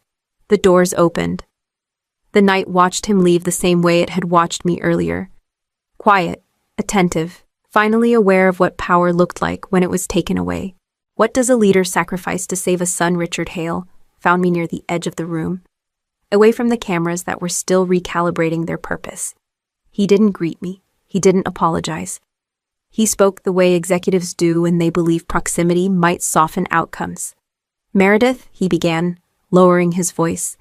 The doors opened. The night watched him leave the same way it had watched me earlier. Quiet, attentive, finally aware of what power looked like when it was taken away. "What does a leader sacrifice to save a son?" Richard Hale found me near the edge of the room, away from the cameras that were still recalibrating their purpose. He didn't greet me. He didn't apologize. He spoke the way executives do when they believe proximity might soften outcomes. "Meredith," he began, lowering his voice,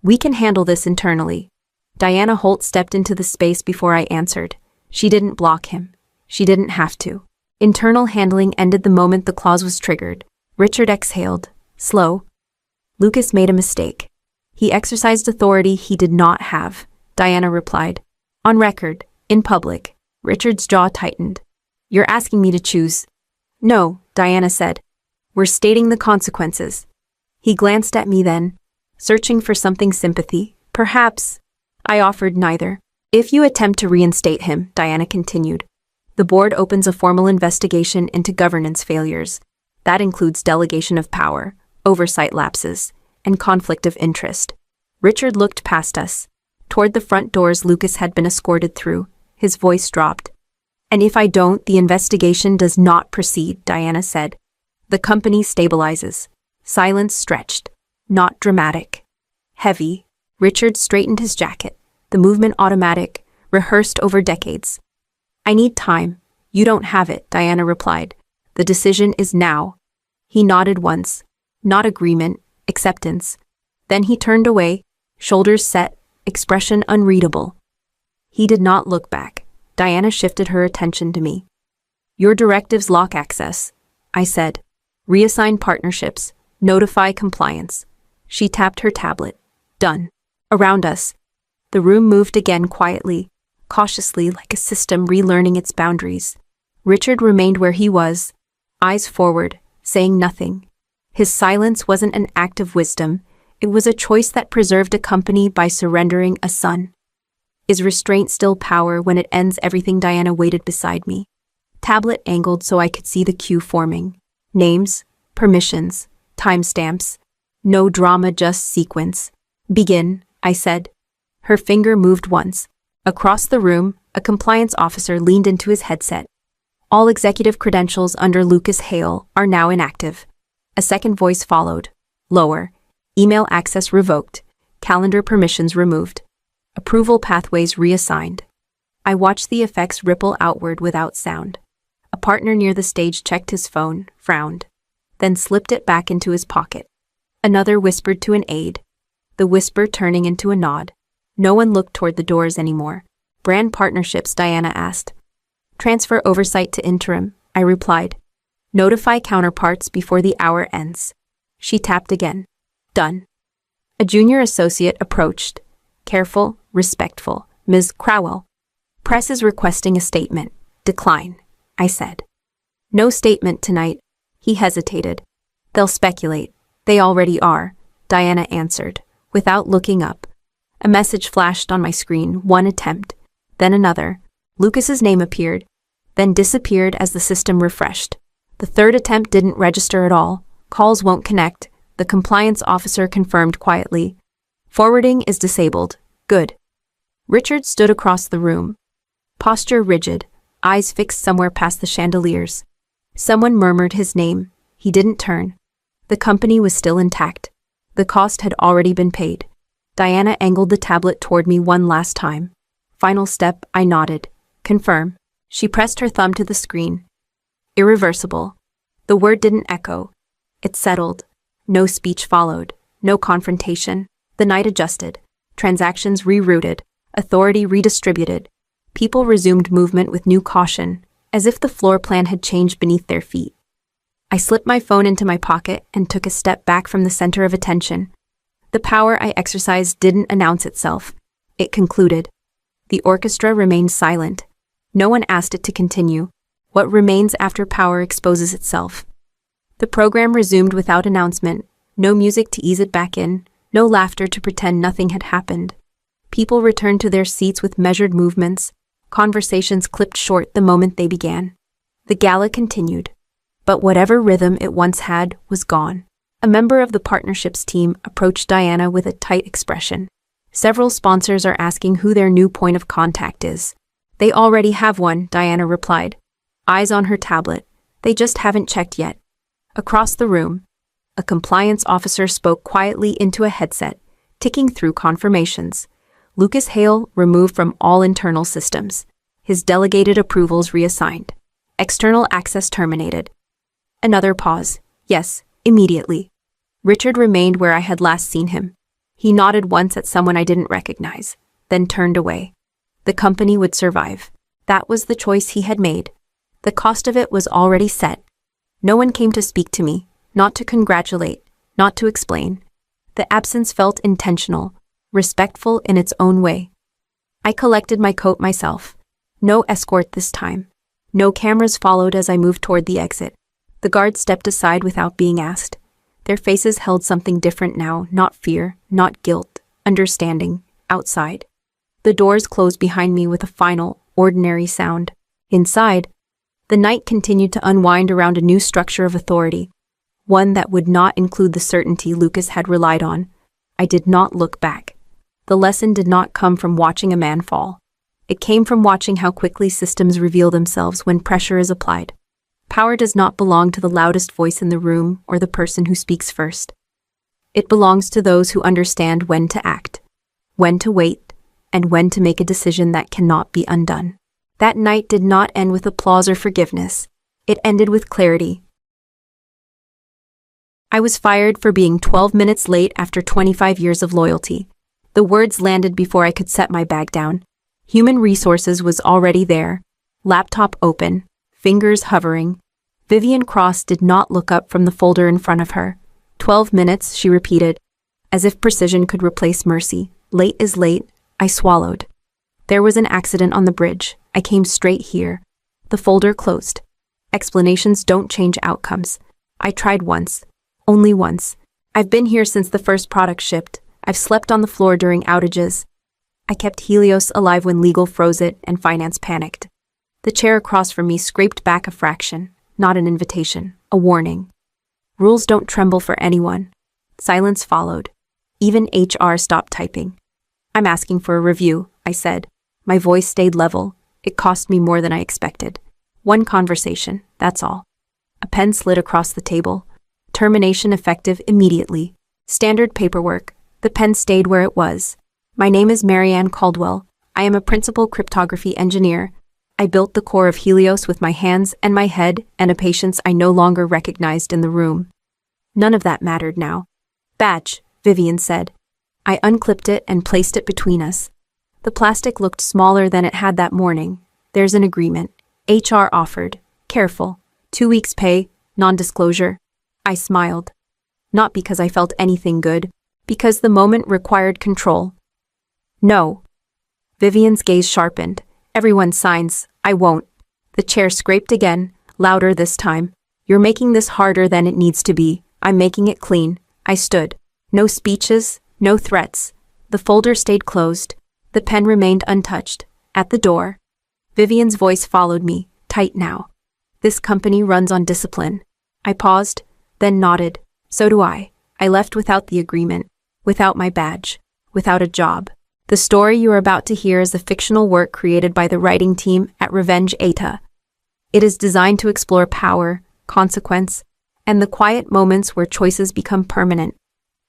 "we can handle this internally." Diana Holt stepped into the space before I answered. She didn't block him. She didn't have to. Internal handling ended the moment the clause was triggered. Richard exhaled, slow. Lucas made a mistake. He exercised authority he did not have, Diana replied. On record, in public. Richard's jaw tightened. You're asking me to choose. No, Diana said. We're stating the consequences. He glanced at me then, searching for something sympathy. Perhaps. I offered neither. If you attempt to reinstate him, Diana continued, the board opens a formal investigation into governance failures. That includes delegation of power, oversight lapses, and conflict of interest. Richard looked past us, toward the front doors Lucas had been escorted through. His voice dropped. And if I don't, the investigation does not proceed, Diana said. The company stabilizes. Silence stretched. Not dramatic. Heavy. Richard straightened his jacket. The movement automatic, rehearsed over decades. I need time. You don't have it, Diana replied. The decision is now. He nodded once. Not agreement, acceptance. Then he turned away, shoulders set, expression unreadable. He did not look back. Diana shifted her attention to me. Your directives lock access, I said. Reassign partnerships. Notify compliance. She tapped her tablet. Done. Around us. The room moved again quietly, cautiously like a system relearning its boundaries. Richard remained where he was, eyes forward, saying nothing. His silence wasn't an act of wisdom. It was a choice that preserved a company by surrendering a son. Is restraint still power when it ends everything? Diana waited beside me. Tablet angled so I could see the queue forming. Names, permissions, timestamps. No drama, just sequence. Begin, I said. Her finger moved once. Across the room, a compliance officer leaned into his headset. All executive credentials under Lucas Hale are now inactive. A second voice followed. Lower. Email access revoked. Calendar permissions removed. Approval pathways reassigned. I watched the effects ripple outward without sound. A partner near the stage checked his phone, frowned, then slipped it back into his pocket. Another whispered to an aide, the whisper turning into a nod. No one looked toward the doors anymore. Brand partnerships, Diana asked. Transfer oversight to interim, I replied. Notify counterparts before the hour ends. She tapped again. Done. A junior associate approached. Careful, respectful. Ms. Crowell. Press is requesting a statement. Decline, I said. No statement tonight. He hesitated. They'll speculate. They already are, Diana answered, without looking up. A message flashed on my screen, one attempt, then another. Lucas's name appeared, then disappeared as the system refreshed. The third attempt didn't register at all. Calls won't connect, the compliance officer confirmed quietly. Forwarding is disabled. Good. Richard stood across the room. Posture rigid, eyes fixed somewhere past the chandeliers. Someone murmured his name. He didn't turn. The company was still intact. The cost had already been paid. Diana angled the tablet toward me one last time. Final step, I nodded. Confirm. She pressed her thumb to the screen. Irreversible. The word didn't echo. It settled. No speech followed. No confrontation. The night adjusted. Transactions rerouted. Authority redistributed. People resumed movement with new caution, as if the floor plan had changed beneath their feet. I slipped my phone into my pocket and took a step back from the center of attention. The power I exercised didn't announce itself. It concluded. The orchestra remained silent. No one asked it to continue. What remains after power exposes itself. The program resumed without announcement. No music to ease it back in. No laughter to pretend nothing had happened. People returned to their seats with measured movements. Conversations clipped short the moment they began. The gala continued. But whatever rhythm it once had was gone. A member of the partnerships team approached Diana with a tight expression. Several sponsors are asking who their new point of contact is. They already have one, Diana replied. Eyes on her tablet. They just haven't checked yet. Across the room, a compliance officer spoke quietly into a headset, ticking through confirmations. Lucas Hale removed from all internal systems. His delegated approvals reassigned. External access terminated. Another pause. Yes, immediately. Richard remained where I had last seen him. He nodded once at someone I didn't recognize, then turned away. The company would survive. That was the choice he had made. The cost of it was already set. No one came to speak to me, Not to congratulate, not to explain. The absence felt intentional, respectful in its own way. I collected my coat myself. No escort this time. No cameras followed as I moved toward the exit. The guards stepped aside without being asked. Their faces held something different now, not fear, not guilt, understanding, outside. The doors closed behind me with a final, ordinary sound. Inside, the night continued to unwind around a new structure of authority, one that would not include the certainty Lucas had relied on. I did not look back. The lesson did not come from watching a man fall. It came from watching how quickly systems reveal themselves when pressure is applied. Power does not belong to the loudest voice in the room or the person who speaks first. It belongs to those who understand when to act, when to wait, and when to make a decision that cannot be undone. That night did not end with applause or forgiveness. It ended with clarity. I was fired for being 12 minutes late after 25 years of loyalty. The words landed before I could set my bag down. Human resources was already there, laptop open, fingers hovering. Vivian Cross did not look up from the folder in front of her. 12 minutes, she repeated, as if precision could replace mercy. Late is late, I swallowed. There was an accident on the bridge. I came straight here. The folder closed. Explanations don't change outcomes. I tried once. Only once. I've been here since the first product shipped. I've slept on the floor during outages. I kept Helios alive when legal froze it and finance panicked. The chair across from me scraped back a fraction, not an invitation, a warning. Rules don't tremble for anyone. Silence followed. Even HR stopped typing. I'm asking for a review, I said. My voice stayed level. It cost me more than I expected. One conversation, that's all. A pen slid across the table. Termination effective immediately. Standard paperwork. The pen stayed where it was. My name is Marianne Caldwell. I am a principal cryptography engineer. I built the core of Helios with my hands and my head and a patience I no longer recognized in the room. None of that mattered now. Badge, Vivian said. I unclipped it and placed it between us. The plastic looked smaller than it had that morning. There's an agreement. HR offered. Careful. 2 weeks pay, non-disclosure. I smiled. Not because I felt anything good, because the moment required control. No. Vivian's gaze sharpened. Everyone signs. I won't. The chair scraped again, louder this time. You're making this harder than it needs to be. I'm making it clean. I stood. No speeches, no threats. The folder stayed closed. The pen remained untouched. At the door, Vivian's voice followed me, tight now. This company runs on discipline. I paused, then nodded. So do I. I left without the agreement, without my badge, without a job. The story you are about to hear is a fictional work created by the writing team at Revenge AITA. It is designed to explore power, consequence, and the quiet moments where choices become permanent.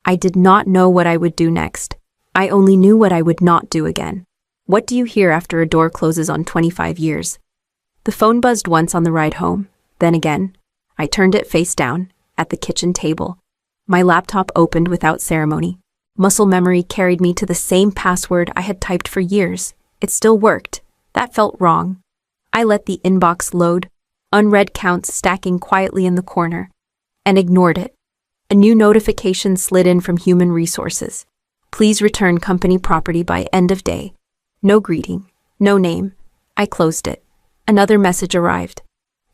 I did not know what I would do next. I only knew what I would not do again. What do you hear after a door closes on 25 years? The phone buzzed once on the ride home, then again. I turned it face down, at the kitchen table. My laptop opened without ceremony. Muscle memory carried me to the same password I had typed for years. It still worked. That felt wrong. I let the inbox load, unread counts stacking quietly in the corner, and ignored it. A new notification slid in from Human Resources. Please return company property by end of day. No greeting, no name. I closed it. Another message arrived.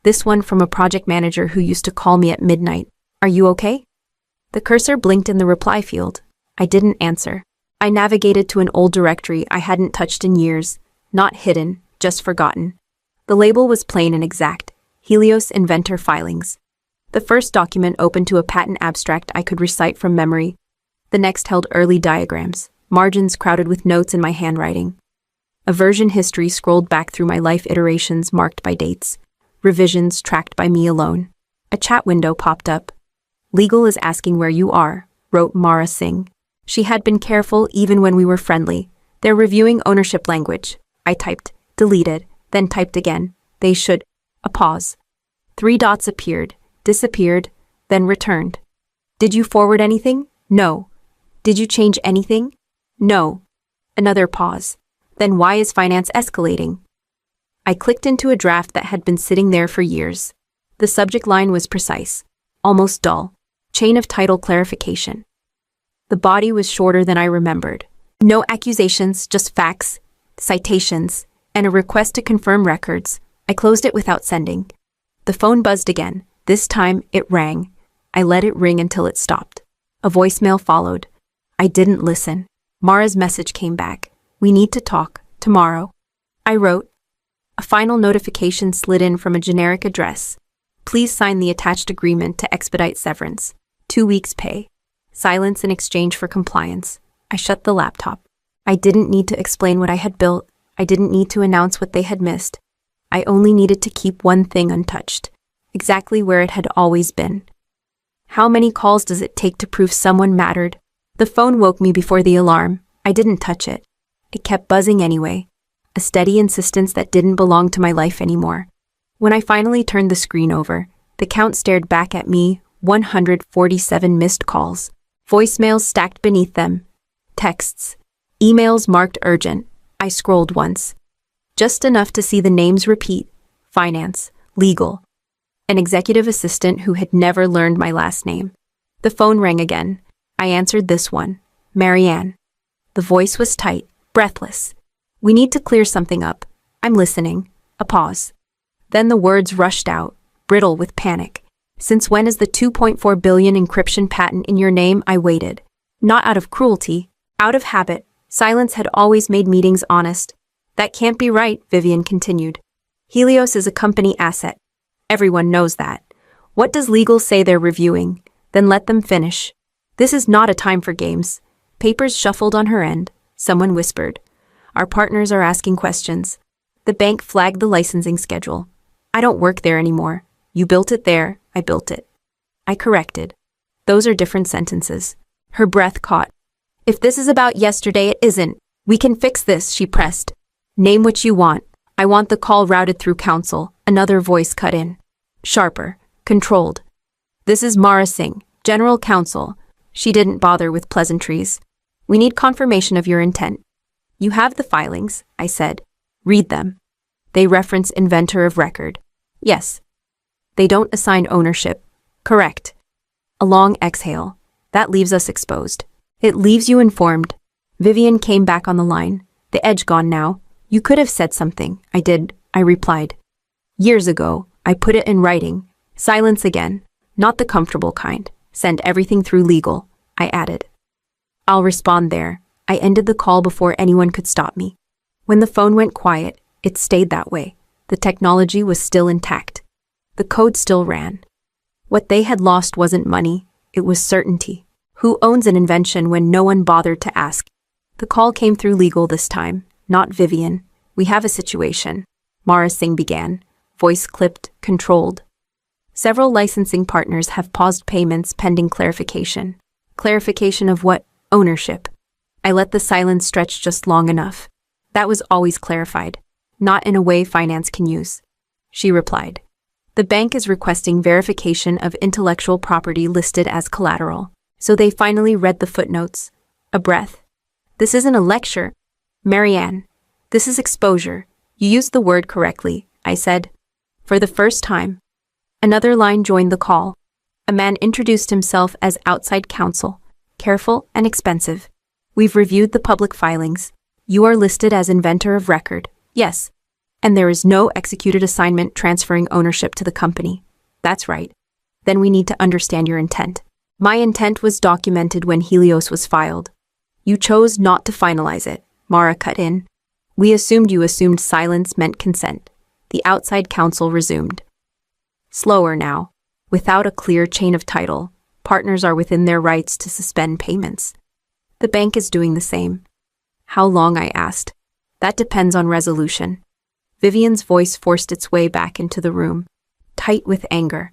This one from a project manager who used to call me at midnight. Are you okay? The cursor blinked in the reply field. I didn't answer. I navigated to an old directory I hadn't touched in years. Not hidden, just forgotten. The label was plain and exact. Helios Inventor Filings. The first document opened to a patent abstract I could recite from memory. The next held early diagrams, margins crowded with notes in my handwriting. A version history scrolled back through my life iterations marked by dates, revisions tracked by me alone. A chat window popped up. Legal is asking where you are, wrote Mara Singh. She had been careful even when we were friendly. They're reviewing ownership language. I typed, deleted, then typed again. They should. A pause. 3 dots appeared, disappeared, then returned. Did you forward anything? No. Did you change anything? No. Another pause. Then why is finance escalating? I clicked into a draft that had been sitting there for years. The subject line was precise, almost dull. Chain of title clarification. The body was shorter than I remembered. No accusations, just facts, citations, and a request to confirm records. I closed it without sending. The phone buzzed again. This time, it rang. I let it ring until it stopped. A voicemail followed. I didn't listen. Mara's message came back. We need to talk, tomorrow. I wrote. A final notification slid in from a generic address. Please sign the attached agreement to expedite severance. 2 weeks' pay. Silence in exchange for compliance. I shut the laptop. I didn't need to explain what I had built. I didn't need to announce what they had missed. I only needed to keep one thing untouched, exactly where it had always been. How many calls does it take to prove someone mattered? The phone woke me before the alarm. I didn't touch it. It kept buzzing anyway, a steady insistence that didn't belong to my life anymore. When I finally turned the screen over, the count stared back at me, 147 missed calls, voicemails stacked beneath them, texts, emails marked urgent. I scrolled once, just enough to see the names repeat: finance, legal, an executive assistant who had never learned my last name. The phone rang again. I answered this one, Marianne. The voice was tight, breathless. We need to clear something up. I'm listening. A pause. Then the words rushed out, brittle with panic. Since when is the 2.4 billion encryption patent in your name? I waited. Not out of cruelty, out of habit. Silence had always made meetings honest. That can't be right, Vivian continued. Helios is a company asset. Everyone knows that. What does legal say they're reviewing? Then let them finish. This is not a time for games. Papers shuffled on her end. Someone whispered. Our partners are asking questions. The bank flagged the licensing schedule. I don't work there anymore. You built it there, I built it. I corrected. Those are different sentences. Her breath caught. If this is about yesterday, it isn't. We can fix this, she pressed. Name what you want. I want the call routed through counsel. Another voice cut in. Sharper, controlled. This is Mara Singh, General Counsel. She didn't bother with pleasantries. We need confirmation of your intent. You have the filings, I said. Read them. They reference inventor of record. Yes. They don't assign ownership. Correct. A long exhale. That leaves us exposed. It leaves you informed. Vivian came back on the line. The edge gone now. You could have said something. I did, I replied. Years ago, I put it in writing. Silence again. Not the comfortable kind. Send everything through legal, I added. I'll respond there. I ended the call before anyone could stop me. When the phone went quiet, it stayed that way. The technology was still intact. The code still ran. What they had lost wasn't money, it was certainty. Who owns an invention when no one bothered to ask? The call came through legal this time, not Vivian. We have a situation, Mara Singh began, voice clipped, controlled. Several licensing partners have paused payments pending clarification. Clarification of what? Ownership. I let the silence stretch just long enough. That was always clarified, not in a way finance can use. She replied. The bank is requesting verification of intellectual property listed as collateral. So they finally read the footnotes. A breath. This isn't a lecture. Marianne, this is exposure. You used the word correctly, I said. For the first time. Another line joined the call. A man introduced himself as outside counsel, careful and expensive. We've reviewed the public filings. You are listed as inventor of record. Yes. And there is no executed assignment transferring ownership to the company. That's right. Then we need to understand your intent. My intent was documented when Helios was filed. You chose not to finalize it, Mara cut in. We assumed you assumed silence meant consent. The outside counsel resumed. Slower now. Without a clear chain of title, partners are within their rights to suspend payments. The bank is doing the same. How long, I asked. That depends on resolution. Vivian's voice forced its way back into the room, tight with anger.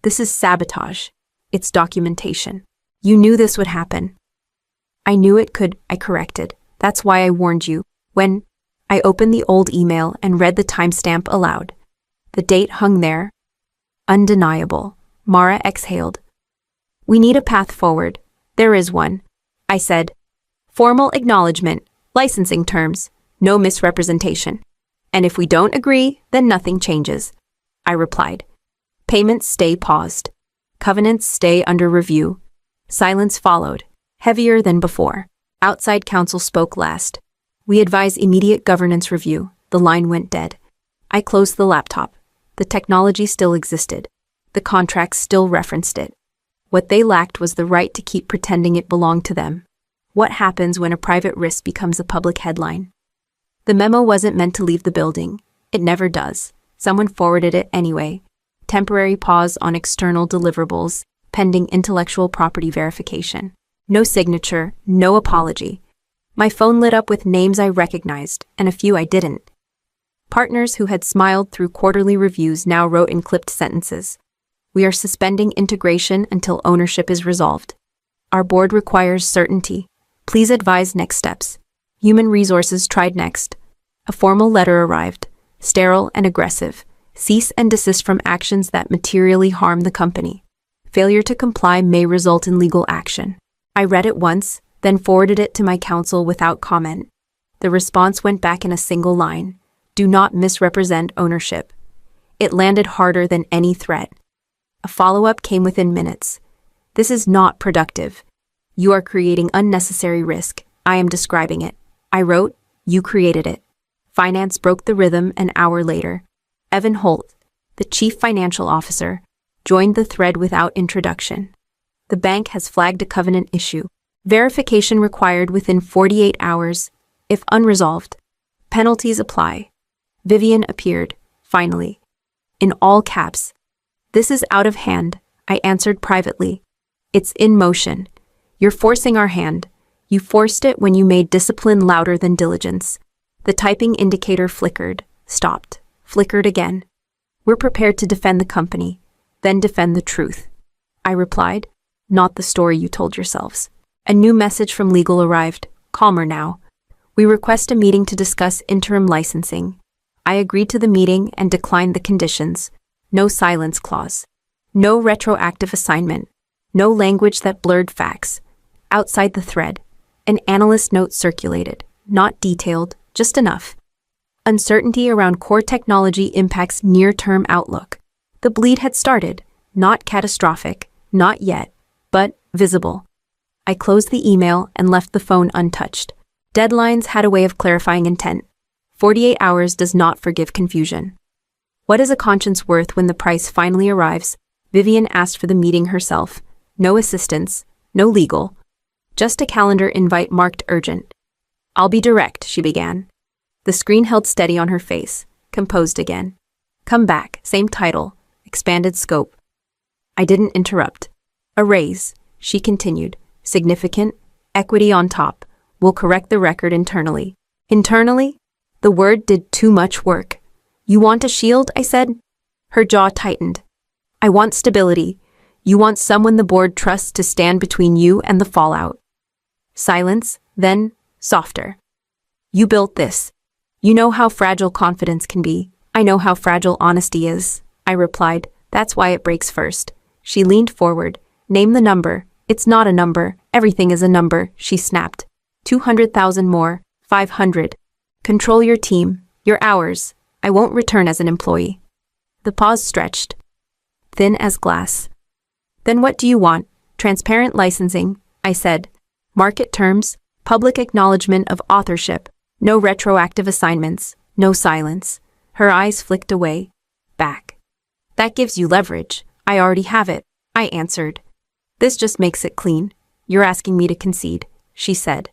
This is sabotage. It's documentation. You knew this would happen. I knew it could, I corrected. That's why I warned you. When I opened the old email and read the timestamp aloud. The date hung there. Undeniable. Mara exhaled. We need a path forward. There is one. I said. Formal acknowledgement, licensing terms, no misrepresentation. And if we don't agree, then nothing changes. I replied. Payments stay paused. Covenants stay under review. Silence followed, heavier than before. Outside counsel spoke last. We advise immediate governance review. The line went dead. I closed the laptop. The technology still existed. The contracts still referenced it. What they lacked was the right to keep pretending it belonged to them. What happens when a private risk becomes a public headline? The memo wasn't meant to leave the building. It never does. Someone forwarded it anyway. Temporary pause on external deliverables, pending intellectual property verification. No signature, no apology. My phone lit up with names I recognized, and a few I didn't. Partners who had smiled through quarterly reviews now wrote in clipped sentences. We are suspending integration until ownership is resolved. Our board requires certainty. Please advise next steps. Human Resources tried next. A formal letter arrived, sterile and aggressive. Cease and desist from actions that materially harm the company. Failure to comply may result in legal action. I read it once, then forwarded it to my counsel without comment. The response went back in a single line. Do not misrepresent ownership. It landed harder than any threat. A follow-up came within minutes. This is not productive. You are creating unnecessary risk. I am describing it. I wrote, you created it. Finance broke the rhythm an hour later. Evan Holt, the chief financial officer, joined the thread without introduction. The bank has flagged a covenant issue. Verification required within 48 hours. If unresolved, penalties apply. Vivian appeared, finally. In all caps. This is out of hand, I answered privately. It's in motion. You're forcing our hand. You forced it when you made discipline louder than diligence. The typing indicator flickered, stopped, flickered again. We're prepared to defend the company, then defend the truth. I replied, not the story you told yourselves. A new message from legal arrived, calmer now. We request a meeting to discuss interim licensing. I agreed to the meeting and declined the conditions. No silence clause. No retroactive assignment. No language that blurred facts. Outside the thread, an analyst note circulated, not detailed, just enough. Uncertainty around core technology impacts near-term outlook. The bleed had started, not catastrophic, not yet, but visible. I closed the email and left the phone untouched. Deadlines had a way of clarifying intent. 48 hours does not forgive confusion. What is a conscience worth when the price finally arrives? Vivian asked for the meeting herself. No assistance, no legal. Just a calendar invite marked urgent. I'll be direct, she began. The screen held steady on her face, composed again. Come back, same title, expanded scope. I didn't interrupt. A raise, she continued. Significant, equity on top. We'll correct the record internally. Internally? The word did too much work. You want a shield, I said. Her jaw tightened. I want stability. You want someone the board trusts to stand between you and the fallout. Silence, then, softer. You built this. You know how fragile confidence can be. I know how fragile honesty is, I replied. That's why it breaks first. She leaned forward. Name the number. It's not a number. Everything is a number, she snapped. 200,000 more. 500. Control your team. Your hours. I won't return as an employee. The pause stretched. Thin as glass. Then what do you want? Transparent licensing, I said. Market terms. Public acknowledgement of authorship. No retroactive assignments. No silence. Her eyes flicked away. Back. That gives you leverage. I already have it, I answered. This just makes it clean. You're asking me to concede, she said.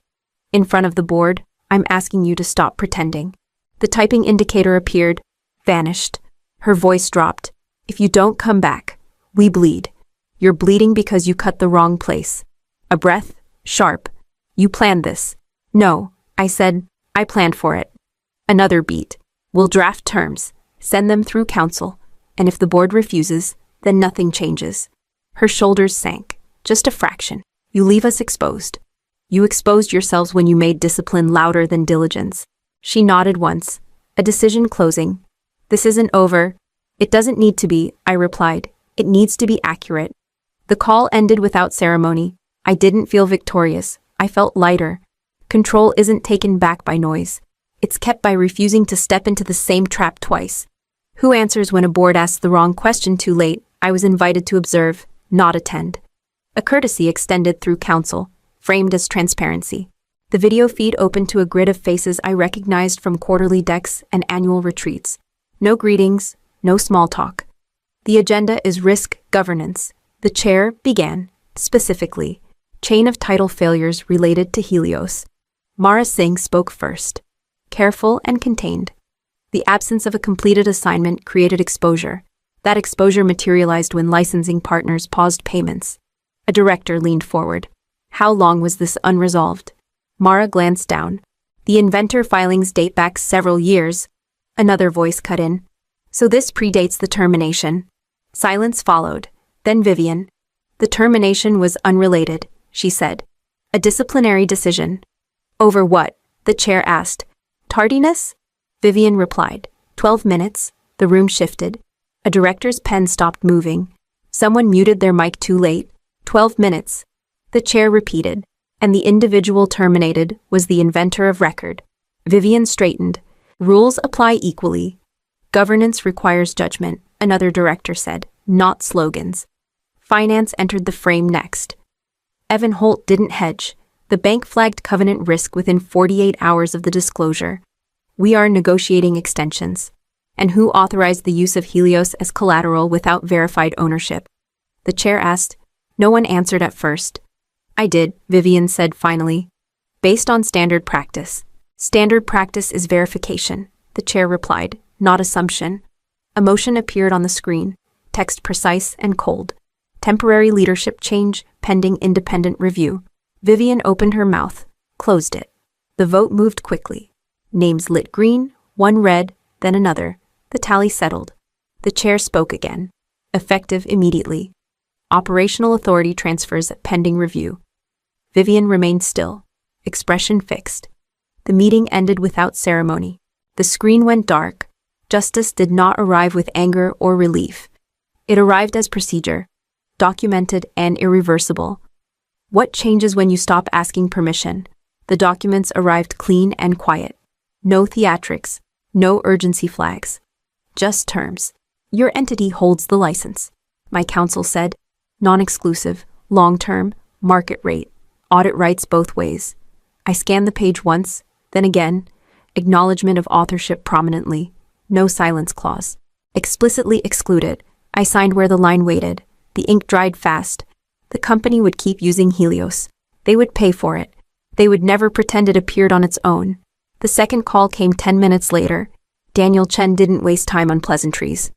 In front of the board, I'm asking you to stop pretending. The typing indicator appeared, vanished. Her voice dropped. If you don't come back, we bleed. You're bleeding because you cut the wrong place. A breath, sharp. You planned this. No, I said, I planned for it. Another beat. We'll draft terms, send them through council, and if the board refuses, then nothing changes. Her shoulders sank, just a fraction. You leave us exposed. You exposed yourselves when you made discipline louder than diligence. She nodded once, a decision closing. This isn't over. It doesn't need to be, I replied. It needs to be accurate. The call ended without ceremony. I didn't feel victorious. I felt lighter. Control isn't taken back by noise. It's kept by refusing to step into the same trap twice. Who answers when a board asks the wrong question too late? I was invited to observe, not attend. A courtesy extended through counsel, framed as transparency. The video feed opened to a grid of faces I recognized from quarterly decks and annual retreats. No greetings, no small talk. The agenda is risk governance. The chair began, specifically, chain of title failures related to Helios. Mara Singh spoke first. Careful and contained. The absence of a completed assignment created exposure. That exposure materialized when licensing partners paused payments. A director leaned forward. How long was this unresolved? Mara glanced down. The inventor filings date back several years. Another voice cut in. So this predates the termination. Silence followed. Then Vivian. The termination was unrelated, she said. A disciplinary decision. Over what? The chair asked. Tardiness? Vivian replied. 12 minutes. The room shifted. A director's pen stopped moving. Someone muted their mic too late. 12 minutes. The chair repeated. And the individual terminated was the inventor of record. Vivian straightened. Rules apply equally. Governance requires judgment, another director said, not slogans. Finance entered the frame next. Evan Holt didn't hedge. The bank flagged covenant risk within 48 hours of the disclosure. We are negotiating extensions. And who authorized the use of Helios as collateral without verified ownership? The chair asked. No one answered at first. I did, Vivian said finally. Based on standard practice. Standard practice is verification, the chair replied, not assumption. A motion appeared on the screen, text precise and cold. Temporary leadership change, pending independent review. Vivian opened her mouth, closed it. The vote moved quickly. Names lit green, one red, then another. The tally settled. The chair spoke again. Effective immediately. Operational authority transfers pending review. Vivian remained still, expression fixed. The meeting ended without ceremony. The screen went dark. Justice did not arrive with anger or relief. It arrived as procedure, documented and irreversible. What changes when you stop asking permission? The documents arrived clean and quiet. No theatrics, no urgency flags. Just terms. Your entity holds the license, my counsel said. Non-exclusive, long-term, market rate, audit rights both ways. I scanned the page once, then again, acknowledgement of authorship prominently, no silence clause. Explicitly excluded. I signed where the line waited. The ink dried fast. The company would keep using Helios. They would pay for it. They would never pretend it appeared on its own. The second call came 10 minutes later. Daniel Chen didn't waste time on pleasantries.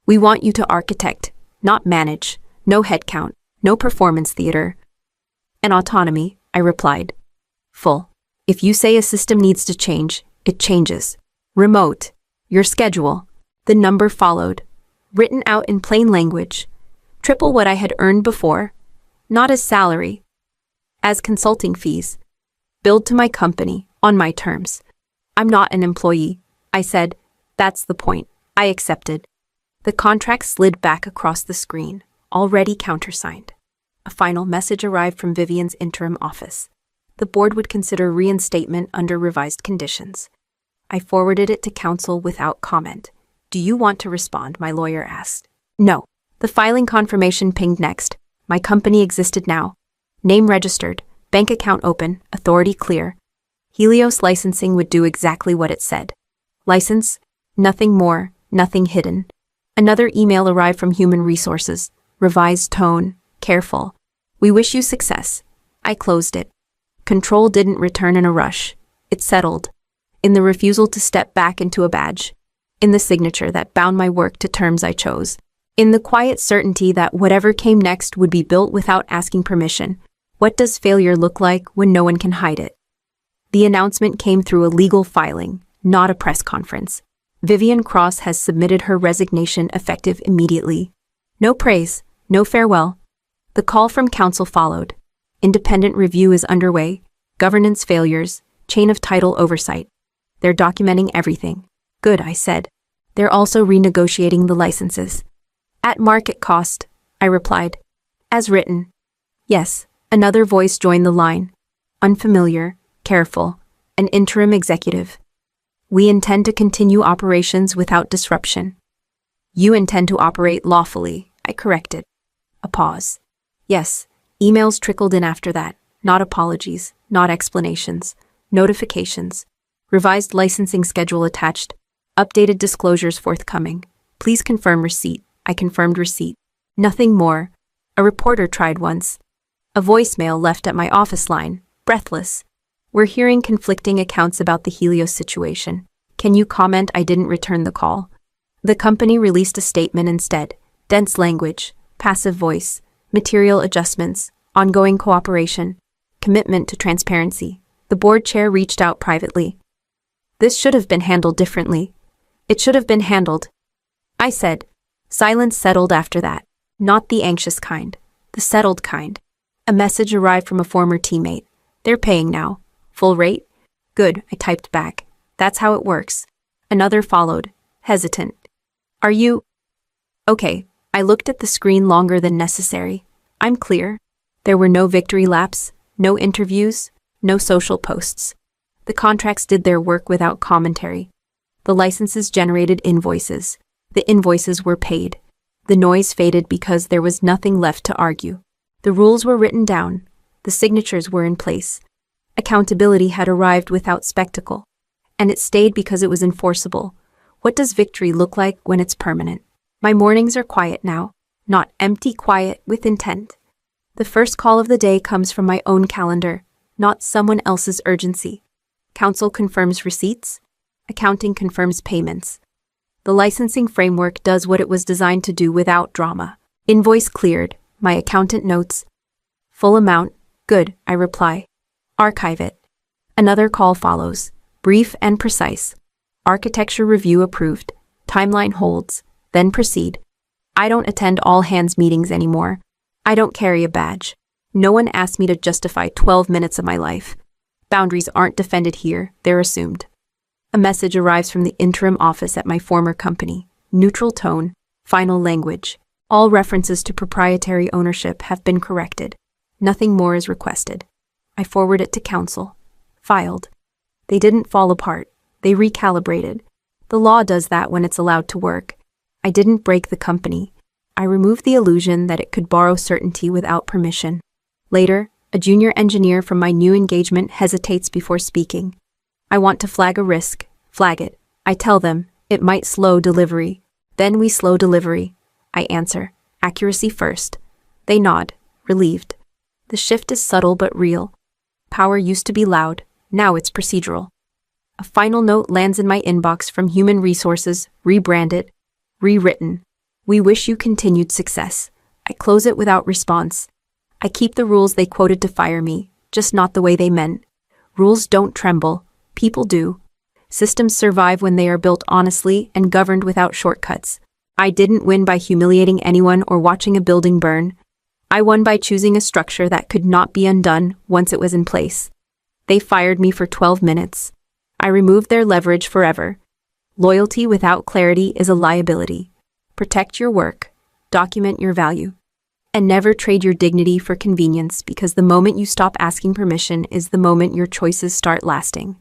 We want you to architect, not manage. No headcount, no performance theater. And autonomy, I replied. Full. If you say a system needs to change, it changes. Remote. Your schedule. The number followed. Written out in plain language. Triple what I had earned before. Not as salary. As consulting fees. Billed to my company, on my terms. I'm not an employee, I said. That's the point. I accepted. The contract slid back across the screen. Already countersigned. A final message arrived from Vivian's interim office. The board would consider reinstatement under revised conditions. I forwarded it to counsel without comment. Do you want to respond? My lawyer asked. No. The filing confirmation pinged next. My company existed now. Name registered, bank account open, authority clear. Helios licensing would do exactly what it said. License, nothing more, nothing hidden. Another email arrived from Human Resources. Revised tone, careful. We wish you success. I closed it. Control didn't return in a rush. It settled. In the refusal to step back into a badge. In the signature that bound my work to terms I chose. In the quiet certainty that whatever came next would be built without asking permission. What does failure look like when no one can hide it? The announcement came through a legal filing, not a press conference. Vivian Cross has submitted her resignation effective immediately. No praise. No farewell. The call from counsel followed. Independent review is underway. Governance failures. Chain of title oversight. They're documenting everything. Good, I said. They're also renegotiating the licenses. At market cost, I replied. As written. Yes, another voice joined the line. Unfamiliar, careful, an interim executive. We intend to continue operations without disruption. You intend to operate lawfully, I corrected. A pause. Yes, emails trickled in after that. Not apologies, not explanations. Notifications. Revised licensing schedule attached. Updated disclosures forthcoming. Please confirm receipt. I confirmed receipt. Nothing more. A reporter tried once. A voicemail left at my office line. Breathless. We're hearing conflicting accounts about the Helios situation. Can you comment? I didn't return the call. The company released a statement instead. Dense language, passive voice, material adjustments, ongoing cooperation, commitment to transparency. The board chair reached out privately. This should have been handled differently. It should have been handled. I said. Silence settled after that. Not the anxious kind. The settled kind. A message arrived from a former teammate. They're paying now. Full rate? Good, I typed back. That's how it works. Another followed. Hesitant. Are you... Okay, I looked at the screen longer than necessary. I'm clear. There were no victory laps, no interviews, no social posts. The contracts did their work without commentary. The licenses generated invoices. The invoices were paid. The noise faded because there was nothing left to argue. The rules were written down. The signatures were in place. Accountability had arrived without spectacle. And it stayed because it was enforceable. What does victory look like when it's permanent? My mornings are quiet now, not empty quiet with intent. The first call of the day comes from my own calendar, not someone else's urgency. Counsel confirms receipts. Accounting confirms payments. The licensing framework does what it was designed to do without drama. Invoice cleared. My accountant notes. Full amount. Good, I reply. Archive it. Another call follows. Brief and precise. Architecture review approved. Timeline holds. Then proceed. I don't attend all hands meetings anymore. I don't carry a badge. No one asked me to justify 12 minutes of my life. Boundaries aren't defended here, they're assumed. A message arrives from the interim office at my former company. Neutral tone, final language. All references to proprietary ownership have been corrected. Nothing more is requested. I forward it to counsel. Filed. They didn't fall apart. They recalibrated. The law does that when it's allowed to work. I didn't break the company. I removed the illusion that it could borrow certainty without permission. Later, a junior engineer from my new engagement hesitates before speaking. I want to flag a risk. Flag it. I tell them, it might slow delivery. Then we slow delivery. I answer, accuracy first. They nod, relieved. The shift is subtle but real. Power used to be loud, now it's procedural. A final note lands in my inbox from Human Resources, rebranded, rewritten. We wish you continued success. I close it without response. I keep the rules they quoted to fire me, just not the way they meant. Rules don't tremble, people do. Systems survive when they are built honestly and governed without shortcuts. I didn't win by humiliating anyone or watching a building burn. I won by choosing a structure that could not be undone once it was in place. They fired me for 12 minutes. I removed their leverage forever. Loyalty without clarity is a liability. Protect your work, document your value, and never trade your dignity for convenience, because the moment you stop asking permission is the moment your choices start lasting.